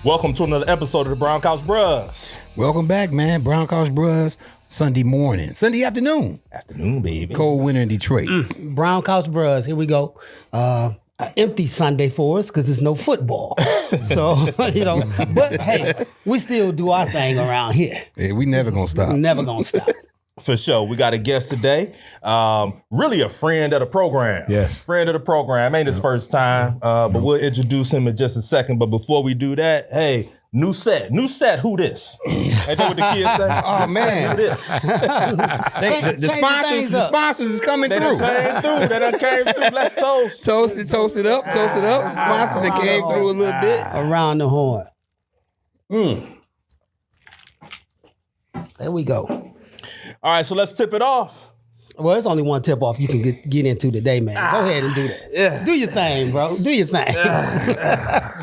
Welcome to another episode of the Brown Couch Bros. Welcome back, man. Brown Couch Bros. Sunday morning. Sunday afternoon. Afternoon, baby. Cold winter in Detroit. Brown Couch Bros. Here we go. An empty Sunday for us because there's no football. So, but hey, we still do our thing around here. Yeah, we never going to stop. Never going to stop. For sure. We got a guest today. Really a friend of the program. Yes. Friend of the program. Ain't his first time, but we'll introduce him in just a second. But before we do that, hey, new set. Who this? Ain't that what the kids say? Oh, man. Who this? The sponsors is coming They through. done came through. Let's toast. Toast it up. The sponsors that came through a little bit. Around the horn. There we go. All right, so let's tip it off. Well, it's only one tip off you can get into today, man. Go ahead and do that. Yeah. Do your thing, bro. Do your thing.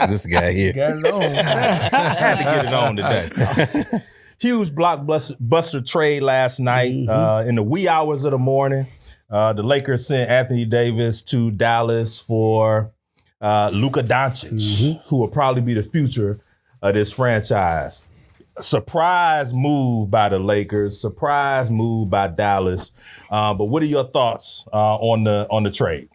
This guy here. Had to get it on today. Huge blockbuster trade last night in the wee hours of the morning. The Lakers sent Anthony Davis to Dallas for Luka Doncic, who will probably be the future of this franchise. Surprise move by the Lakers. Surprise move by Dallas. But what are your thoughts on the trade?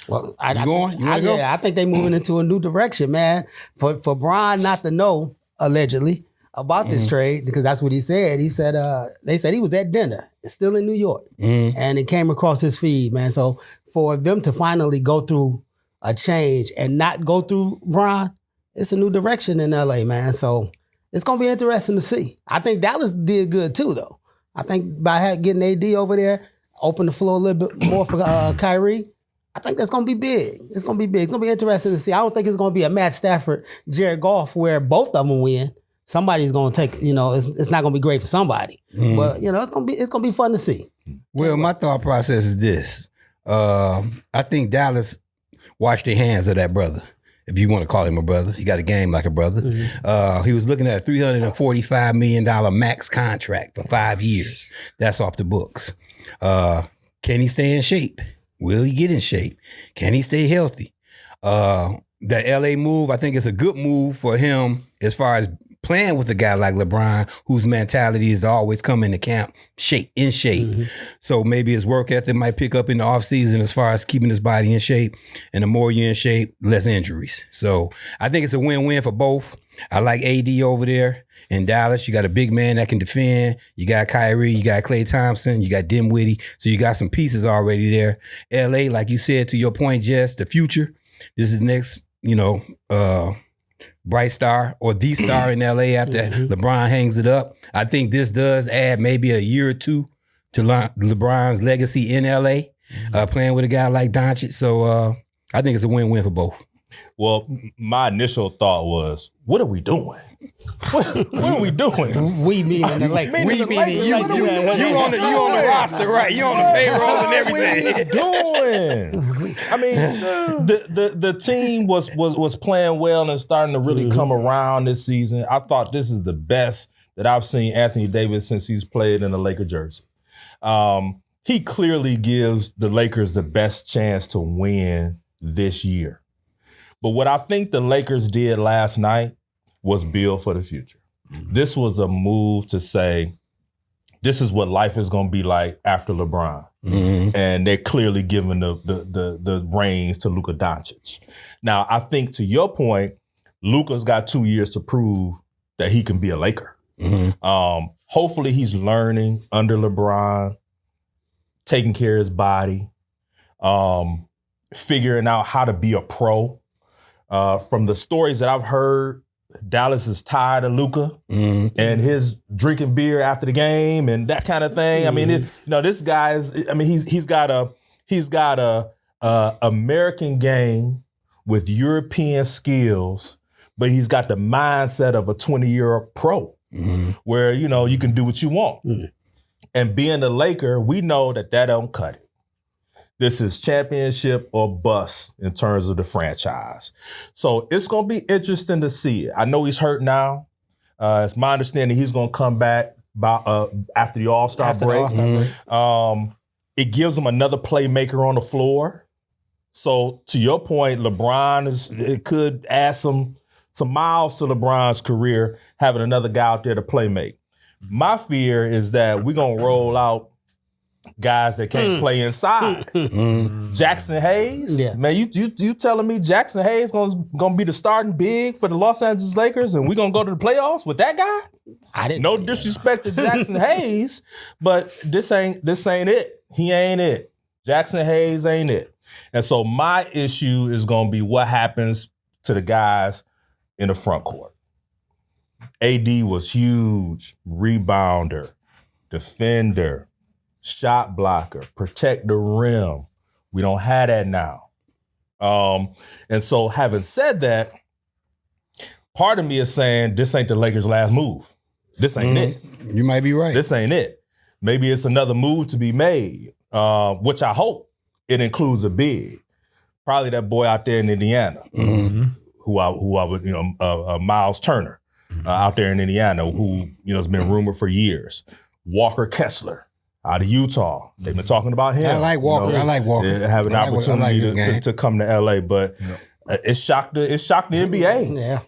Well, You want to go? Yeah, I think they're moving into a new direction, man. For Brian not to know, allegedly, about this trade, because that's what he said. He said they said he was at dinner. It's still in New York. And it came across his feed, man. So for them to finally go through a change and not go through Brian, it's a new direction in LA, man. So it's going to be interesting to see. I think Dallas did good too, though. I think by getting AD over there, open the floor a little bit more for Kyrie, I think that's going to be big. It's going to be big. It's going to be interesting to see. I don't think it's going to be a Matt Stafford, Jared Goff, where both of them win. Somebody's going to take, it's not going to be great for somebody. But, it's going to be fun to see. Well, my thought process is this. I think Dallas washed their hands of that brother. If you want to call him a brother, he got a game like a brother. He was looking at a $345 million max contract for 5 years. That's off the books. Can he stay in shape? Will he get in shape? Can he stay healthy? The LA move, I think it's a good move for him as far as playing with a guy like LeBron, whose mentality is to always come into camp in shape. So maybe his work ethic might pick up in the offseason as far as keeping his body in shape. And the more you're in shape, less injuries. So I think it's a win-win for both. I like AD over there in Dallas. You got a big man that can defend. You got Kyrie. You got Klay Thompson. You got Dinwiddie. So you got some pieces already there. LA, like you said, to your point, Jess, the future. This is the next, bright star or the star in LA after LeBron hangs it up. I think this does add maybe a year or two to LeBron's legacy in LA, playing with a guy like Doncic. So I think it's a win-win for both. Well, my initial thought was, what are we doing? What are we doing? We meaning the Lakers. We meaning you on the roster, right? You on the payroll and everything. What are we doing? I mean, the team was playing well and starting to really come around this season. I thought this is the best that I've seen Anthony Davis since he's played in a Laker jersey. He clearly gives the Lakers the best chance to win this year. But what I think the Lakers did last night was build for the future. This was a move to say, this is what life is going to be like after LeBron. And they're clearly giving the reins to Luka Doncic. Now, I think to your point, Luka's got 2 years to prove that he can be a Laker. Hopefully he's learning under LeBron, taking care of his body, figuring out how to be a pro. From the stories that I've heard, Dallas is tired of Luka and his drinking beer after the game and that kind of thing. I mean, this guy is. I mean, he's got a American game with European skills, but he's got the mindset of a 20-year pro, where you can do what you want. And being a Laker, we know that don't cut it. This is championship or bust in terms of the franchise. So it's going to be interesting to see it. I know he's hurt now. It's my understanding he's going to come back after the All-Star break. It gives him another playmaker on the floor. So to your point, LeBron it could add some some miles to LeBron's career, having another guy out there to play make. My fear is that we're going to roll out guys that can't play inside. Jackson Hayes, man, you telling me Jackson Hayes gonna be the starting big for the Los Angeles Lakers, and we gonna go to the playoffs with that guy? No disrespect to Jackson Hayes, but this ain't it. He ain't it. Jackson Hayes ain't it. And so my issue is gonna be what happens to the guys in the front court. AD was huge, rebounder, defender, shot blocker, protect the rim. We don't have that now. And so having said that, part of me is saying this ain't the Lakers' last move. This ain't it. You might be right. This ain't it. Maybe it's another move to be made, which I hope it includes a big. Probably that boy out there in Indiana, who I would, Miles Turner out there in Indiana, who, has been rumored for years. Walker Kessler out of Utah. They've been talking about him. I like Walker. They have an opportunity to come to LA, but it shocked the NBA. Yeah.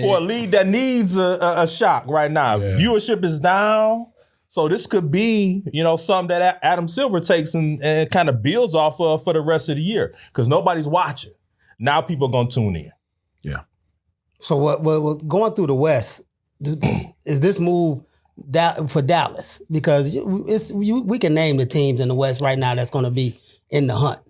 For a league that needs a shock right now. Yeah. Viewership is down. So this could be, something that Adam Silver takes and kind of builds off of for the rest of the year. Because nobody's watching. Now people are going to tune in. Yeah. So what going through the West, is this move for Dallas? Because we can name the teams in the West right now that's going to be in the hunt.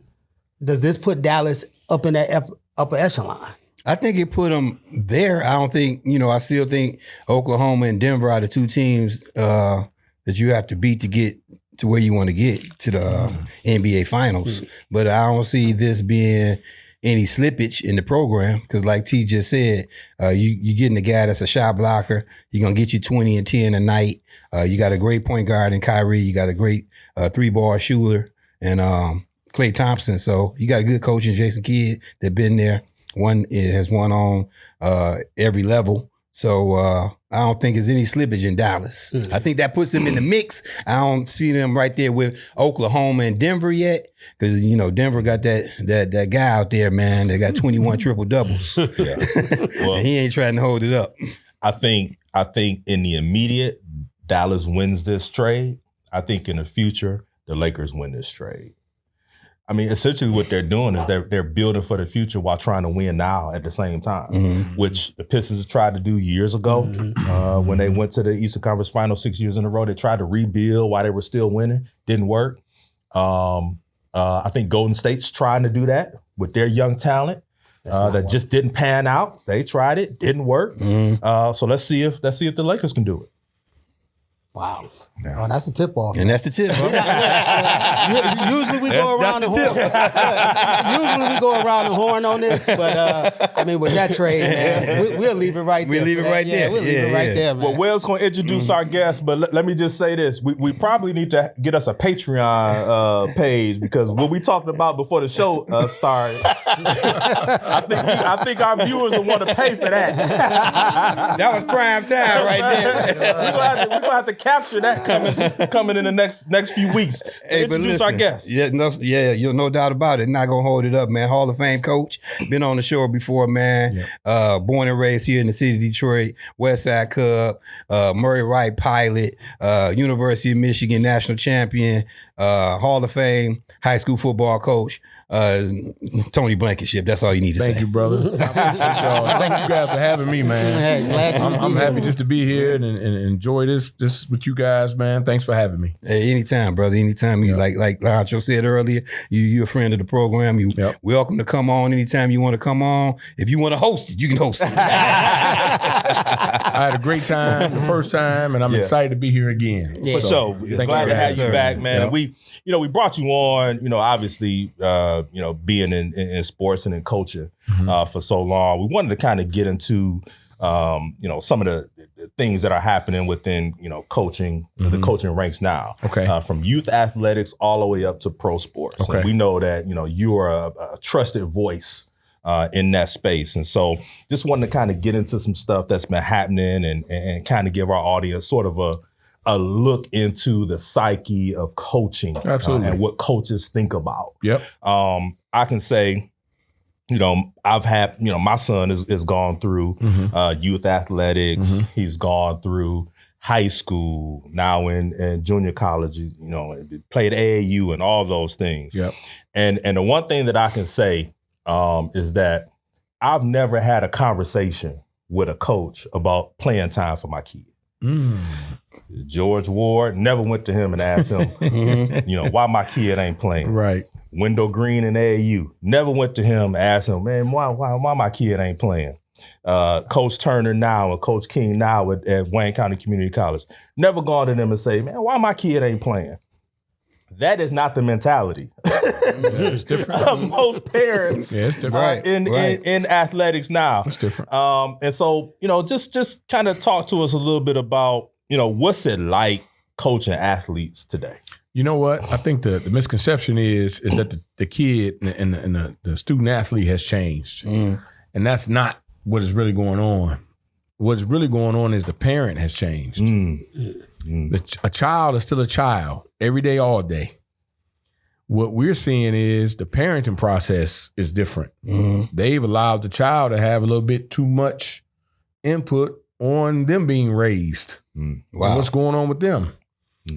Does this put Dallas up in that upper echelon? I think it put them there. I don't think, I still think Oklahoma and Denver are the two teams that you have to beat to get to where you want to get to the NBA Finals. But I don't see this being any slippage in the program because like T just said, you getting a guy that's a shot blocker. You're going to get you 20 and 10 a night. You got a great point guard in Kyrie. You got a great three-ball shooter and Klay Thompson. So you got a good coach in Jason Kidd that been there. Has won on every level. So I don't think there's any slippage in Dallas. I think that puts them in the mix. I don't see them right there with Oklahoma and Denver yet because, Denver got that guy out there, man, that got 21 triple-doubles. Yeah. Well, and he ain't trying to hold it up. I think in the immediate, Dallas wins this trade. I think in the future, the Lakers win this trade. I mean, essentially what they're doing is they're building for the future while trying to win now at the same time, which the Pistons tried to do years ago when they went to the Eastern Conference Finals 6 years in a row. They tried to rebuild while they were still winning. Didn't work. I think Golden State's trying to do that with their young talent that just didn't pan out. They tried it, didn't work. So let's see if the Lakers can do it. Wow. Yeah. Oh, that's a tip off. And that's the tip. Usually we go around the horn. Usually we go around the horn on this, but with that trade, man, we'll leave it right there. We'll leave it right there. We'll leave it right there, man. Well, Will's going to introduce our guest, but let me just say this. We probably need to get us a Patreon page because what we talked about before the show started, I think our viewers will want to pay for that. That was prime time right there. We're going to have to capture that coming in the next few weeks. Hey, introduce our guest. No doubt about it. Not gonna hold it up, man. Hall of Fame coach, been on the show before, man. Yeah. Born and raised here in the city of Detroit, West Side Cub, Murray Wright pilot, University of Michigan national champion, Hall of Fame high school football coach. Tony Blankenship. That's all you need to say. Thank you, brother. I appreciate y'all. Thank you guys for having me, man. Hey, glad I'm happy just to be here and enjoy this with you guys, man. Thanks for having me. Hey, anytime, brother. Anytime. You like Lancho said earlier, you're a friend of the program. You're welcome to come on anytime you want to come on. If you want to host it, you can host it. I had a great time the first time, and I'm excited to be here again. Yeah. For sure. Glad to have you back, man. And we brought you on, obviously, being in sports and in coaching for so long. We wanted to kind of get into, some of the things that are happening within, coaching, the coaching ranks now. Okay. From youth athletics all the way up to pro sports. Okay. And we know that, you are a trusted voice in that space. And so just wanted to kind of get into some stuff that's been happening and kind of give our audience sort of a look into the psyche of coaching. Absolutely. And what coaches think about. Yep. I can say I've had, my son is gone through youth athletics. He's gone through high school, now in junior college, played AAU and all those things. Yep. And the one thing that I can say is that I've never had a conversation with a coach about playing time for my kid. George Ward, never went to him and asked him, why my kid ain't playing. Right. Wendell Green in AAU, never went to him and asked him, man, why my kid ain't playing. Coach Turner now and Coach King now at Wayne County Community College, never gone to them and say, man, why my kid ain't playing. That is not the mentality. It's different. Most parents in athletics now. It's different. And so, just kind of talk to us a little bit about, what's it like coaching athletes today? You know what? I think the misconception is that the kid and the student athlete has changed. And that's not what is really going on. What's really going on is the parent has changed. A child is still a child every day, all day. What we're seeing is the parenting process is different. They've allowed the child to have a little bit too much input on them being raised. And what's going on with them.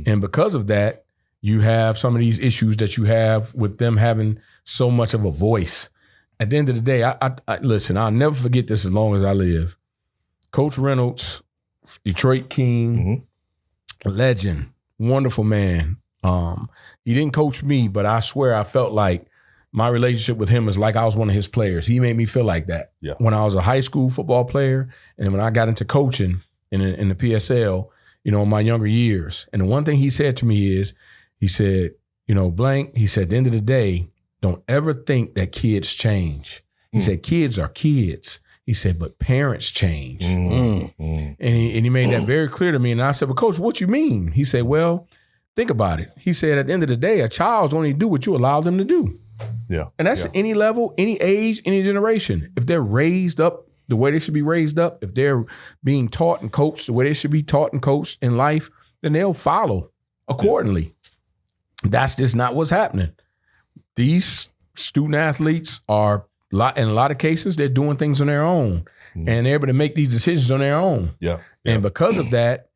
And because of that, you have some of these issues that you have with them having so much of a voice. At the end of the day, I listen, I'll never forget this as long as I live. Coach Reynolds, Detroit King, legend, wonderful man. He didn't coach me, but I swear I felt like my relationship with him is like I was one of his players. He made me feel like that. Yeah. When I was a high school football player and when I got into coaching in the PSL, in my younger years. And the one thing he said to me is, he said, Blank, he said, at the end of the day, don't ever think that kids change. He said, kids are kids. He said, but parents change. And he made that very clear to me. And I said, well, Coach, what you mean? He said, well, think about it. He said, at the end of the day, a child's only do what you allow them to do. Yeah. And that's any level, any age, any generation. If they're raised up the way they should be raised up, if they're being taught and coached the way they should be taught and coached in life, then they'll follow accordingly. That's just not what's happening. These student athletes are, in a lot of cases, they're doing things on their own. And they're able to make these decisions on their own. And because of that,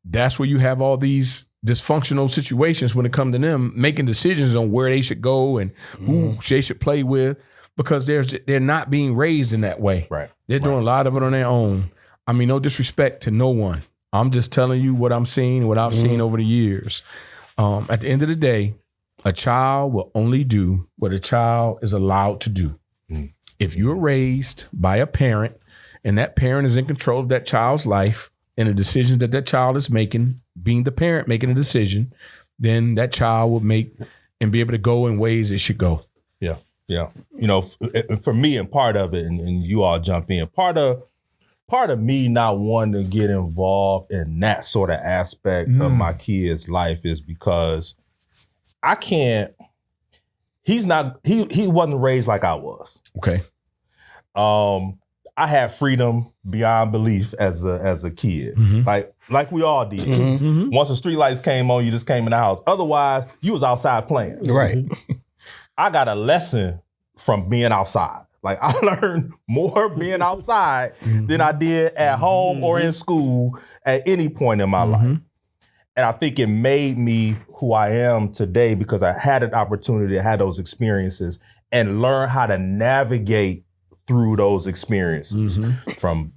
that's where you have all these dysfunctional situations when it comes to them making decisions on where they should go and who they should play with, because they're not being raised in that way. Right. They're doing a lot of it on their own. I mean, no disrespect to no one. I'm just telling you what I'm seeing, what I've seen over the years. At the end of the day, a child will only do what a child is allowed to do. If you're raised by a parent and that parent is in control of that child's life and the decisions that child is making, being the parent making a decision, then that child will make and be able to go in ways it should go. Yeah. Yeah. For me, and part of it, and you all jump in, part of me not wanting to get involved in that sort of aspect of my kid's life is because I can't, he wasn't raised like I was. Okay. I had freedom beyond belief as a kid, like we all did. Once the street lights came on, you just came in the house. Otherwise, you was outside playing. Right. I got a lesson from being outside. Like I learned more being outside than I did at home or in school at any point in my life. And I think it made me who I am today because I had an opportunity to have those experiences and learn how to navigate through those experiences from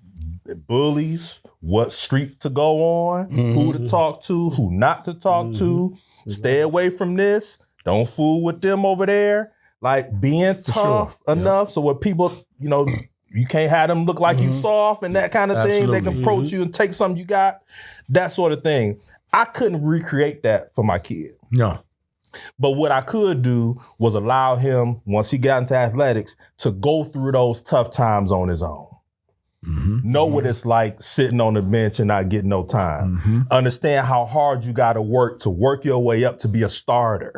bullies, what street to go on, who to talk to, who not to talk to, stay away from this, don't fool with them over there. Like being tough enough so what people, you can't have them look like you soft and that kind of thing. They can approach you and take something you got, that sort of thing. I couldn't recreate that for my kid. No. But what I could do was allow him, once he got into athletics, to go through those tough times on his own. Know what it's like sitting on the bench and not getting no time. Understand how hard you got to work your way up to be a starter.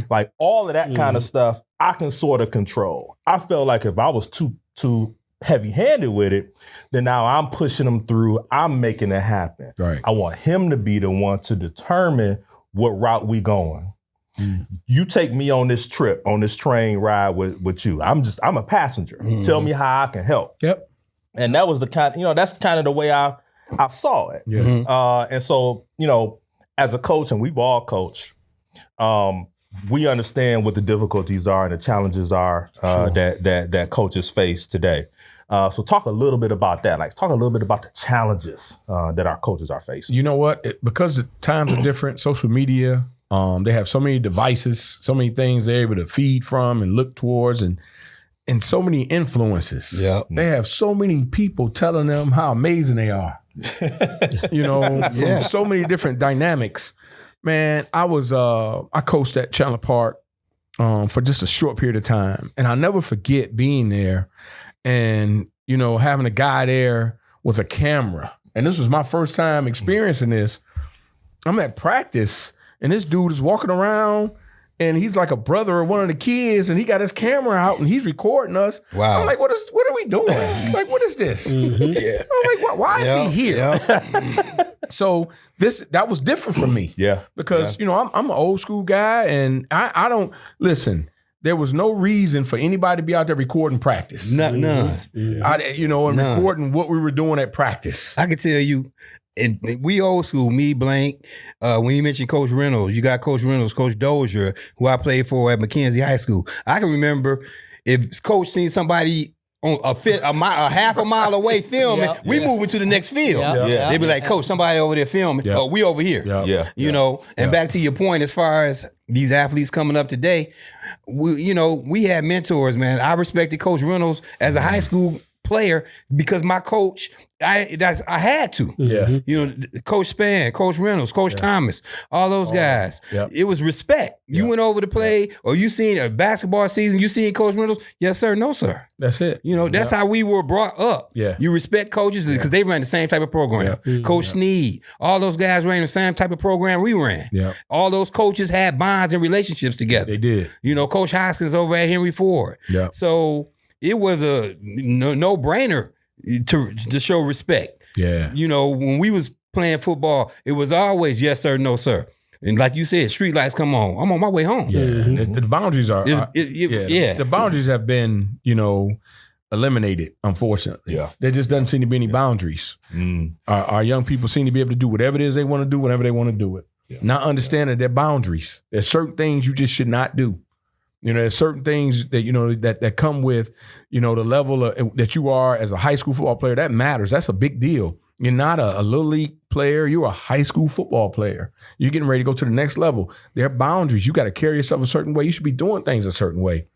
Like all of that kind of stuff, I can sort of control. I felt like if I was too heavy-handed with it, then now I'm pushing him through. I'm making it happen. Right. I want him to be the one to determine what route we going. You take me on this trip, on this train ride with you. I'm a passenger. Tell me how I can help. Yep. And that was the kind, that's kind of the way I saw it. Yeah. And so, as a coach, and we've all coached, we understand what the difficulties are and the challenges are that coaches face today. So talk a little bit about that. Like, talk a little bit about the challenges that our coaches are facing. You know what? Because the times are different, social media, they have so many devices, so many things they're able to feed from and look towards, and so many influences. Yeah. They have so many people telling them how amazing they are. From so many different dynamics. Man, I coached at Chandler Park for just a short period of time. And I'll never forget being there and, having a guy there with a camera. And this was my first time experiencing this. I'm at practice and this dude is walking around and he's like a brother of one of the kids and he got his camera out and he's recording us. Wow. I'm like, what are we doing? Like, what is this? Yeah. I'm like, why is he here? So that was different for me. Yeah. Because, I'm an old school guy and I don't, listen, there was no reason for anybody to be out there recording practice. None. Recording what we were doing at practice. I can tell you, and we old school, me, Blank, when you mentioned Coach Reynolds, you got Coach Reynolds, Coach Dozier, who I played for at McKenzie High School. I can remember if Coach seen somebody on a half a mile away filming, we moving to the next field. They'd be like, Coach, somebody over there filming. Oh, we over here. And back to your point, as far as these athletes coming up today, we had mentors, man. I respected Coach Reynolds as a high school player because my coach, I had to. Yeah. Coach Spann, Coach Reynolds, Coach Thomas, all those guys. Yep. It was respect. You went over to play, or you seen a basketball season, you seen Coach Reynolds, yes sir, no sir. That's it. That's how we were brought up. Yeah. You respect coaches because they ran the same type of program. Coach Sneed, all those guys ran the same type of program we ran. Yeah. All those coaches had bonds and relationships together. They did. Coach Hoskins over at Henry Ford. Yeah. So it was a no-brainer to show respect. Yeah. When we was playing football, it was always yes sir, no sir. And like you said, street lights come on. I'm on my way home. Yeah. The boundaries are the boundaries have been, eliminated, unfortunately. Yeah. There just doesn't seem to be any boundaries. Our young people seem to be able to do whatever it is they want to do whenever they want to do it. Yeah. Not understanding their boundaries. There's certain things you just should not do. There's certain things that that come with, the level that you are as a high school football player. That matters. That's a big deal. You're not a little league player. You're a high school football player. You're getting ready to go to the next level. There are boundaries. You got to carry yourself a certain way. You should be doing things a certain way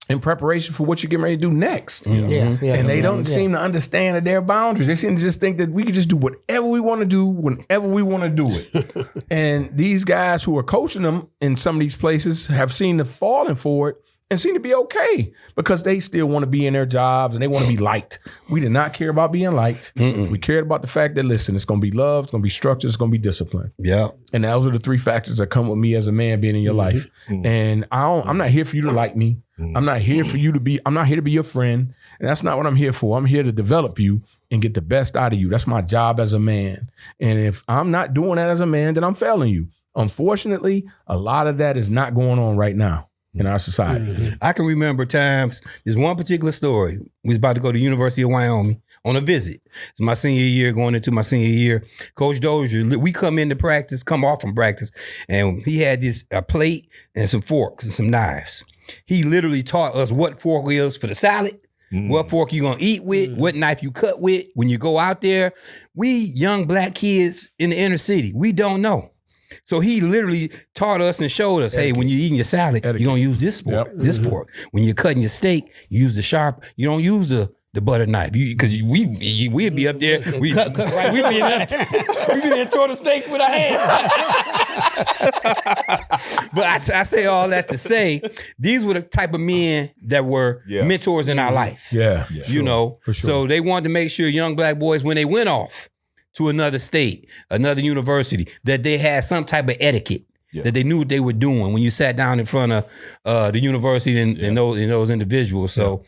in preparation for what you're getting ready to do next. And they don't seem to understand that there are boundaries. They seem to just think that we can just do whatever we want to do whenever we want to do it. And these guys who are coaching them in some of these places have seen the falling for it and seem to be okay because they still want to be in their jobs and they want to be liked. We did not care about being liked. We cared about the fact that, listen, it's going to be love, it's going to be structure, it's going to be discipline. Yeah. And those are the three factors that come with me as a man being in your life. And I'm not here for you to like me. I'm not here for you to be, I'm not here to be your friend. And that's not what I'm here for. I'm here to develop you and get the best out of you. That's my job as a man. And if I'm not doing that as a man, then I'm failing you. Unfortunately, a lot of that is not going on right now in our society. I can remember times, there's one particular story. We was about to go to the University of Wyoming on a visit. It's my senior year, going into my senior year. Coach Dozier, we come off from practice, and he had a plate and some forks and some knives. He literally taught us what fork is for the salad, what fork you gonna eat with, what knife you cut with. When you go out there, we young black kids in the inner city, we don't know. So he literally taught us and showed us, hey, when you're eating your salad, you're going to use this fork, this fork. When you're cutting your steak, you use the sharp. You don't use the butter knife. Because we'd be up there. We cut right. We'd be in there throwing the steaks with our hands. But I say all that to say, these were the type of men that were mentors in our life. Yeah. For sure. So they wanted to make sure young black boys, when they went off to another state, another university, that they had some type of etiquette, that they knew what they were doing when you sat down in front of the university and those individuals. So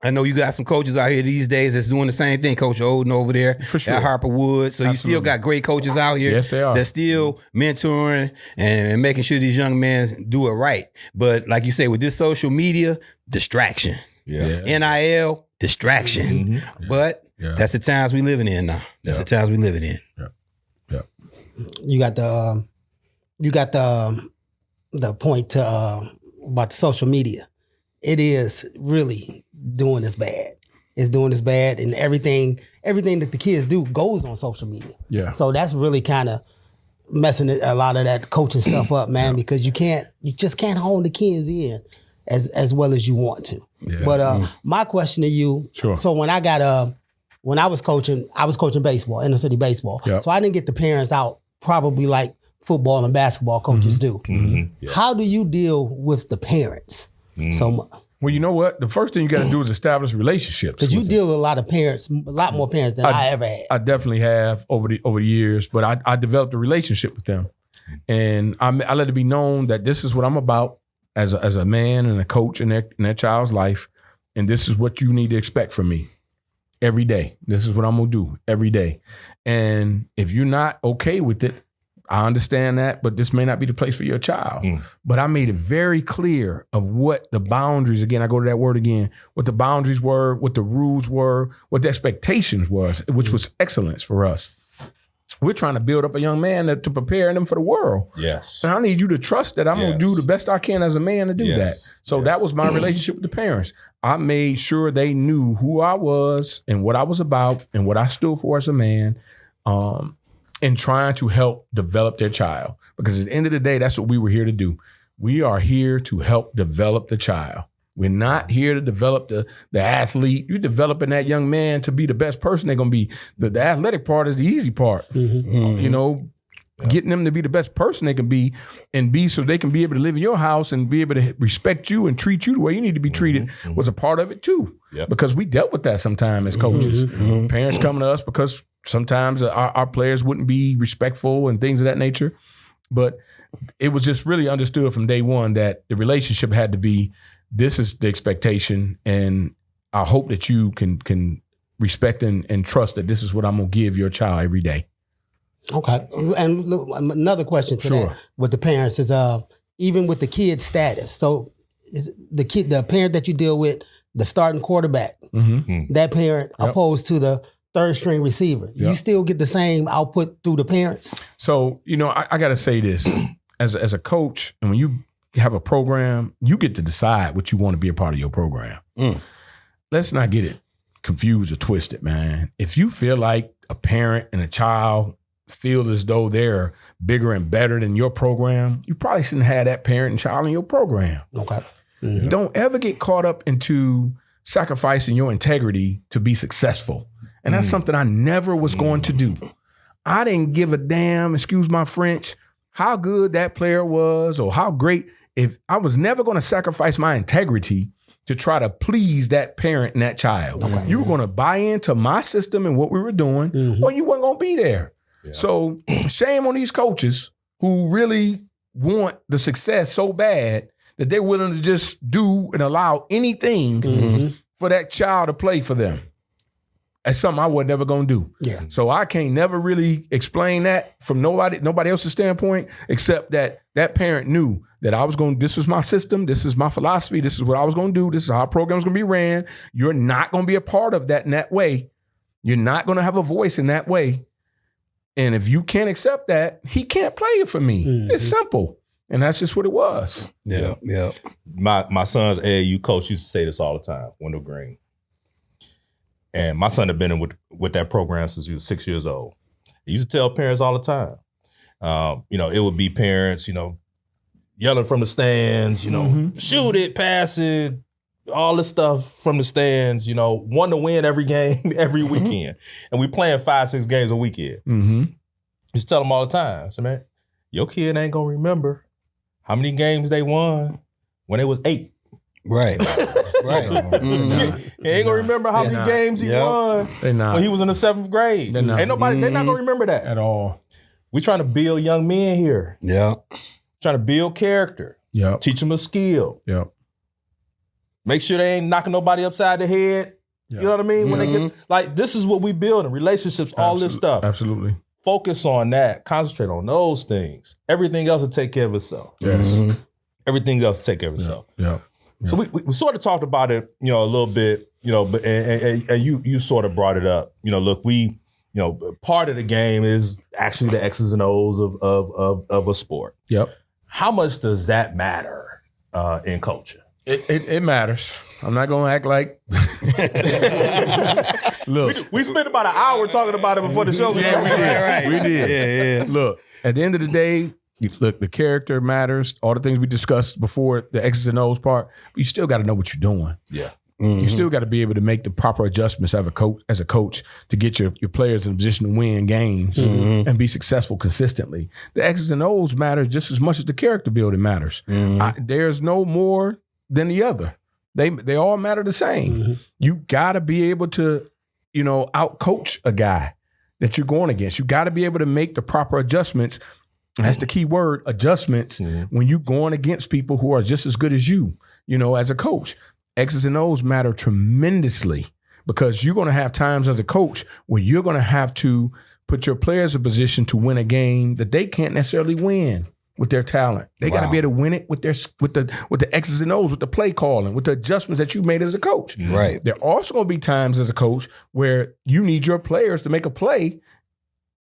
I know you got some coaches out here these days that's doing the same thing. Coach Oden over there For sure. at Harper Woods. So you still got great coaches out here. Yes, they are. That's still mentoring and making sure these young men do it right. But like you say, with this social media, distraction. Yeah. NIL, distraction. But that's the times we living in now. That's the times we living in. Yeah. You got the point about the social media. It is really doing us bad. It's doing us bad, and everything that the kids do goes on social media. Yeah. So that's really kind of messing a lot of that coaching stuff up, man, because you just can't hone the kids in as well as you want to. Yeah. But my question to you, Sure. so when I was coaching baseball, inner city baseball. Yep. So I didn't get the parents out probably like football and basketball coaches do. Yeah. How do you deal with the parents? So Well, you know what? The first thing you got to do is establish relationships. because you with deal with a lot of parents, a lot more parents than I ever had. I definitely have over the years, but I developed a relationship with them, and I let it be known that this is what I'm about as a man and a coach in their child's life, and this is what you need to expect from me every day. This is what I'm gonna do every day, and if you're not okay with it, I understand that, but this may not be the place for your child. But I made it very clear of what the boundaries, again, I go to that word again, what the boundaries were, what the rules were, what the expectations was, which was excellence for us. We're trying to build up a young man to prepare them for the world. Yes. And I need you to trust that I'm going to do the best I can as a man to do that. So that was my relationship with the parents. I made sure they knew who I was and what I was about and what I stood for as a man. And trying to help develop their child. Because at the end of the day, that's what we were here to do. We are here to help develop the child. We're not here to develop the athlete. You're developing that young man to be the best person they're going to be. The athletic part is the easy part. You know, getting them to be the best person they can be and be so they can be able to live in your house and be able to respect you and treat you the way you need to be treated was a part of it too. Because we dealt with that sometimes as coaches. Parents coming to us because sometimes our players wouldn't be respectful and things of that nature. But it was just really understood from day one that the relationship had to be, this is the expectation, and I hope that you can respect and trust that this is what I'm going to give your child every day. Okay. And look, another question to that with the parents is even with the kid's status. So is the parent that you deal with, the starting quarterback, that parent opposed to the third string receiver, you still get the same output through the parents? So, you know, I got to say this as a coach, and when you have a program, you get to decide what you want to be a part of your program. Let's not get it confused or twisted, man. If you feel like a parent and a child feel as though they're bigger and better than your program, you probably shouldn't have that parent and child in your program. Okay. Don't ever get caught up into sacrificing your integrity to be successful. And that's something I never was going to do. I didn't give a damn, excuse my French, how good that player was or how great. If I was never going to sacrifice my integrity to try to please that parent and that child. You were going to buy into my system and what we were doing, or you weren't going to be there. So shame on these coaches who really want the success so bad that they're willing to just do and allow anything for that child to play for them. That's something I was never gonna do. So I can't never really explain that from nobody else's standpoint, except that parent knew that I was this was my system, this is my philosophy, this is what I was gonna do, this is how our program's gonna be ran. You're not gonna be a part of that in that way. You're not gonna have a voice in that way. And if you can't accept that, he can't play it for me. It's simple. And that's just what it was. Yeah. My son's AAU coach used to say this all the time, Wendell Green. And my son had been with that program since he was 6 years old. He used to tell parents all the time. It would be parents, yelling from the stands, shoot it, pass it, all this stuff from the stands, want to win every game, every weekend. And we playing 5-6 games a weekend. Used to tell them all the time. I said, man, your kid ain't going to remember how many games they won when they was 8. Right. He ain't gonna remember how many games he won when he was in the 7th grade. They're not gonna remember that at all. We trying to build young men here. Yeah. Trying to build character. Yeah. Teach them a skill. Yeah. Make sure they ain't knocking nobody upside the head. Yeah. You know what I mean? When they get like, this is what we building, relationships, all this stuff. Absolutely. Focus on that. Concentrate on those things. Everything else will take care of itself. Yes. Everything else will take care of itself. Yeah. So we sort of talked about it, a little bit, but and you sort of brought it up. Look, part of the game is actually the X's and O's of a sport. Yep. How much does that matter in culture? It matters. I'm not gonna act like. Look, we spent about an hour talking about it before the show. Yeah, we did. Yeah. Look, at the end of the day, look, the character matters. All the things we discussed before the X's and O's part, but you still got to know what you're doing. Yeah. You still got to be able to make the proper adjustments as a coach to get your players in a position to win games and be successful consistently. The X's and O's matter just as much as the character building matters. There's no more than the other. They all matter the same. You got to be able to, out coach a guy that you're going against. You got to be able to make the proper adjustments. And that's the key word, adjustments, when you're going against people who are just as good as you, as a coach. X's and O's matter tremendously because you're going to have times as a coach where you're going to have to put your players in a position to win a game that they can't necessarily win with their talent. They got to be able to win it with the X's and O's, with the play calling, with the adjustments that you made as a coach. Right. There are also going to be times as a coach where you need your players to make a play,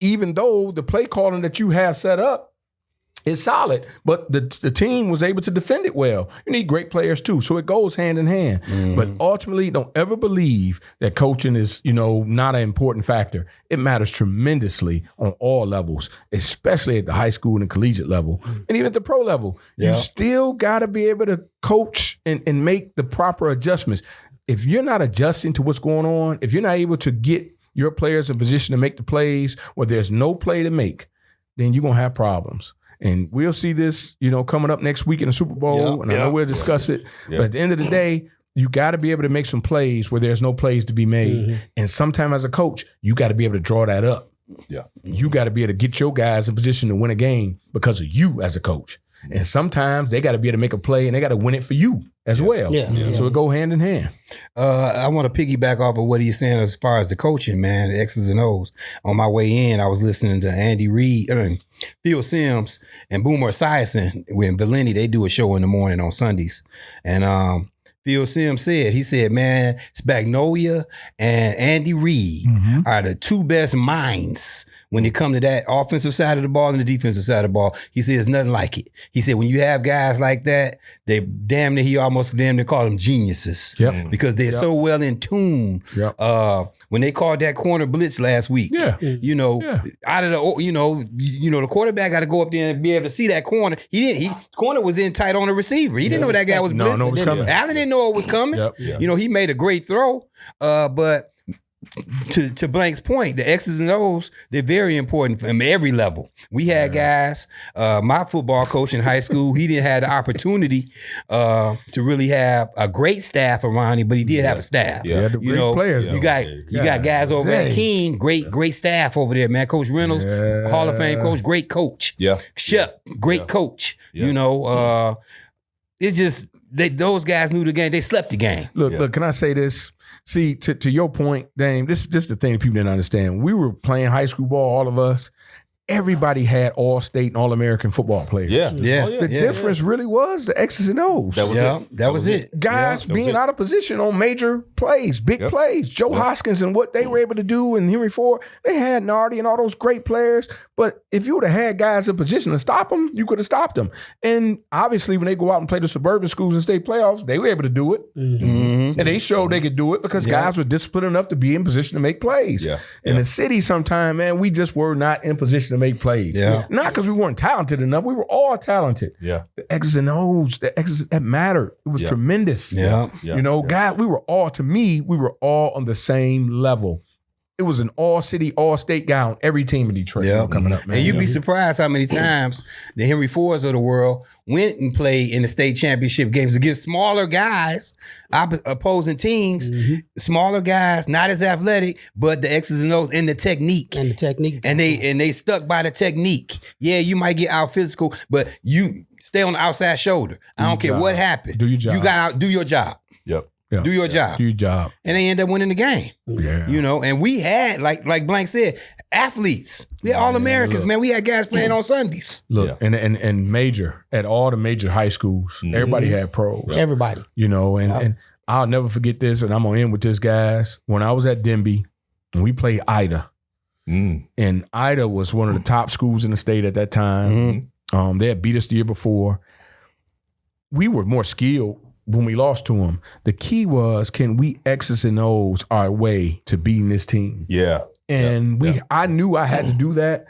even though the play calling that you have set up is solid, but the team was able to defend it well. You need great players too, so it goes hand in hand. But ultimately, don't ever believe that coaching is, not an important factor. It matters tremendously on all levels, especially at the high school and collegiate level, and even at the pro level. Yeah. You still got to be able to coach and make the proper adjustments. If you're not adjusting to what's going on, if you're not able to get your players in position to make the plays where there's no play to make, then you're going to have problems. And we'll see this, coming up next week in the Super Bowl, and I know we'll discuss it. But at the end of the day, you got to be able to make some plays where there's no plays to be made. And sometime as a coach, you got to be able to draw that up. Yeah, you got to be able to get your guys in position to win a game because of you as a coach. And sometimes they got to be able to make a play and they got to win it for you as well. So it go hand in hand. I want to piggyback off of what he's saying as far as the coaching, man, the X's and O's. On my way in, I was listening to Andy Reid, Phil Simms, and Boomer Esiason. When Valenti, they do a show in the morning on Sundays. And Phil Simms said, man, Spagnolia and Andy Reid are the two best minds when it comes to that offensive side of the ball and the defensive side of the ball. He said it's nothing like it. He said when you have guys like that, he almost damn near called them geniuses because they're so well in tune. When they called that corner blitz last week, out of the quarterback got to go up there and be able to see that corner. Corner was in tight on the receiver. He didn't know that guy was blitzing. No, it was coming. Allen didn't know it was coming. He made a great throw, but to Blank's point, the X's and O's, they're very important from every level. We had guys, my football coach in high school, he didn't have the opportunity to really have a great staff around him, but he did have a staff. Great players. You got guys over at King, great staff over there, man. Coach Reynolds, Hall of Fame coach, great coach. Shep, great coach. It's just those guys knew the game. They slept the game. Look, can I say this? See, to your point, Dame, this is just the thing that people didn't understand. We were playing high school ball, all of us. Everybody had all-state and all-American football players. The difference really was the X's and O's. That was it. Guys being out of position on major plays, big plays. Joe Hoskins and what they were able to do and Henry Ford, they had Nardi and all those great players. But if you would have had guys in position to stop them, you could have stopped them. And obviously, when they go out and play the suburban schools and state playoffs, they were able to do it. And they showed they could do it because guys were disciplined enough to be in position to make plays. In the city, sometime, man, we just were not in position to make plays. Not because we weren't talented enough. We were all talented. The X's and O's, that mattered. It was tremendous. God, we were all on the same level. It was an all-city, all-state guy on every team in Detroit coming up, man. And you'd be surprised how many times the Henry Fords of the world went and played in the state championship games against smaller guys, opposing teams, smaller guys, not as athletic, but the X's and O's and the technique. And they stuck by the technique. Yeah, you might get out physical, but you stay on the outside shoulder. I don't care what happened. Do your job. You got to do your job. Yep. Yeah. Do your job. Do your job. And they end up winning the game. Yeah. You know, and we had, like Blank said, athletes. We had All-Americans, man. We had guys playing on Sundays. Look, and major, at all the major high schools, everybody had pros. Everybody. You know, and I'll never forget this, and I'm going to end with this, guys. When I was at Denby, and we played Ida, and Ida was one of the top schools in the state at that time. They had beat us the year before. We were more skilled when we lost to them. The key was, can we X's and O's our way to beating this team? Yeah. And I knew I had to do that.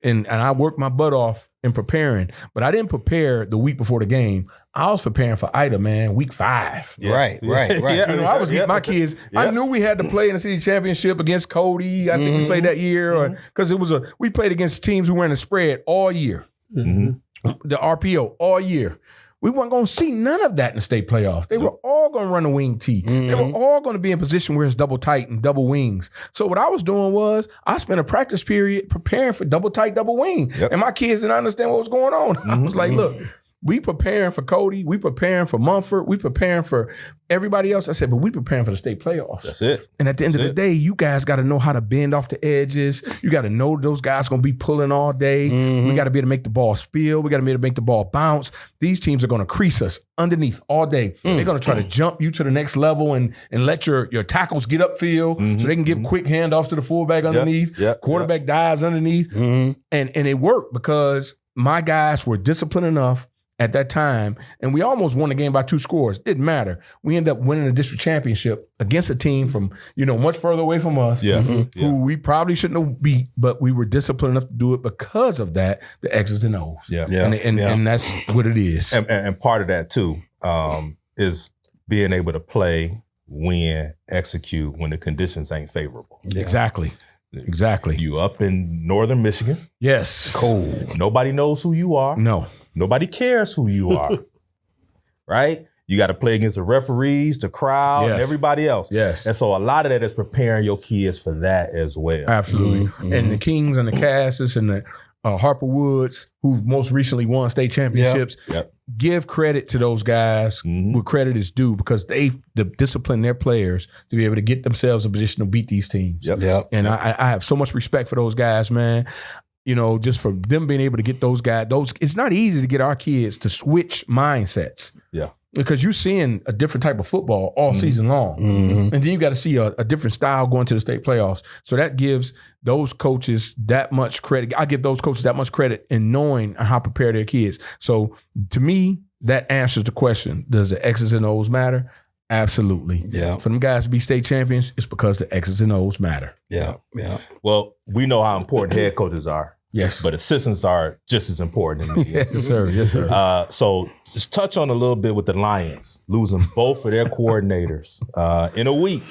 And I worked my butt off in preparing, but I didn't prepare the week before the game. I was preparing for Ida, man, week 5. Yeah. Right. You know, I was getting my kids. I knew we had to play in the city championship against Cody. I think we played that year, or because we played against teams who were in the spread all year, the RPO all year. We weren't going to see none of that in the state playoffs. They were all going to run a wing tee. They were all going to be in position where it's double tight and double wings. So what I was doing was I spent a practice period preparing for double tight, double wing. And my kids didn't understand what was going on. I was like, look, we preparing for Cody. We preparing for Mumford. We preparing for everybody else. I said, but we preparing for the state playoffs. That's it. And at the end of the day, you guys got to know how to bend off the edges. You got to know those guys going to be pulling all day. We got to be able to make the ball spill. We got to be able to make the ball bounce. These teams are going to crease us underneath all day. They're going to try to jump you to the next level and let your tackles get upfield so they can give quick handoffs to the fullback underneath. Quarterback dives underneath. And it worked because my guys were disciplined enough at that time, and we almost won the game by 2 scores. Didn't matter. We ended up winning the district championship against a team from, much further away from us, who we probably shouldn't have beat, but we were disciplined enough to do it because of that, the X's and O's. And that's what it is. And part of that, too, is being able to play, win, execute when the conditions ain't favorable. Exactly. You up in northern Michigan. Yes. Cold. Nobody knows who you are. No. Nobody cares who you are. Right? You got to play against the referees, the crowd, and everybody else. Yes. And so a lot of that is preparing your kids for that as well. Absolutely. And the Kings and the Cassis and the Harper Woods, who've most recently won state championships, give credit to those guys where credit is due, because they discipline their players to be able to get themselves in a position to beat these teams. And I have so much respect for those guys, man. Just for them being able to get those guys, it's not easy to get our kids to switch mindsets. Because you're seeing a different type of football all season long. And then you got to see a different style going to the state playoffs. So that gives those coaches that much credit. I give those coaches that much credit in knowing how to prepare their kids. So to me, that answers the question. Does the X's and O's matter? Absolutely. For them guys to be state champions, it's because the X's and O's matter. Well, we know how important head coaches are. Yes. But assistants are just as important in the Yes, sir. So just touch on a little bit with the Lions, losing both of their coordinators in a week.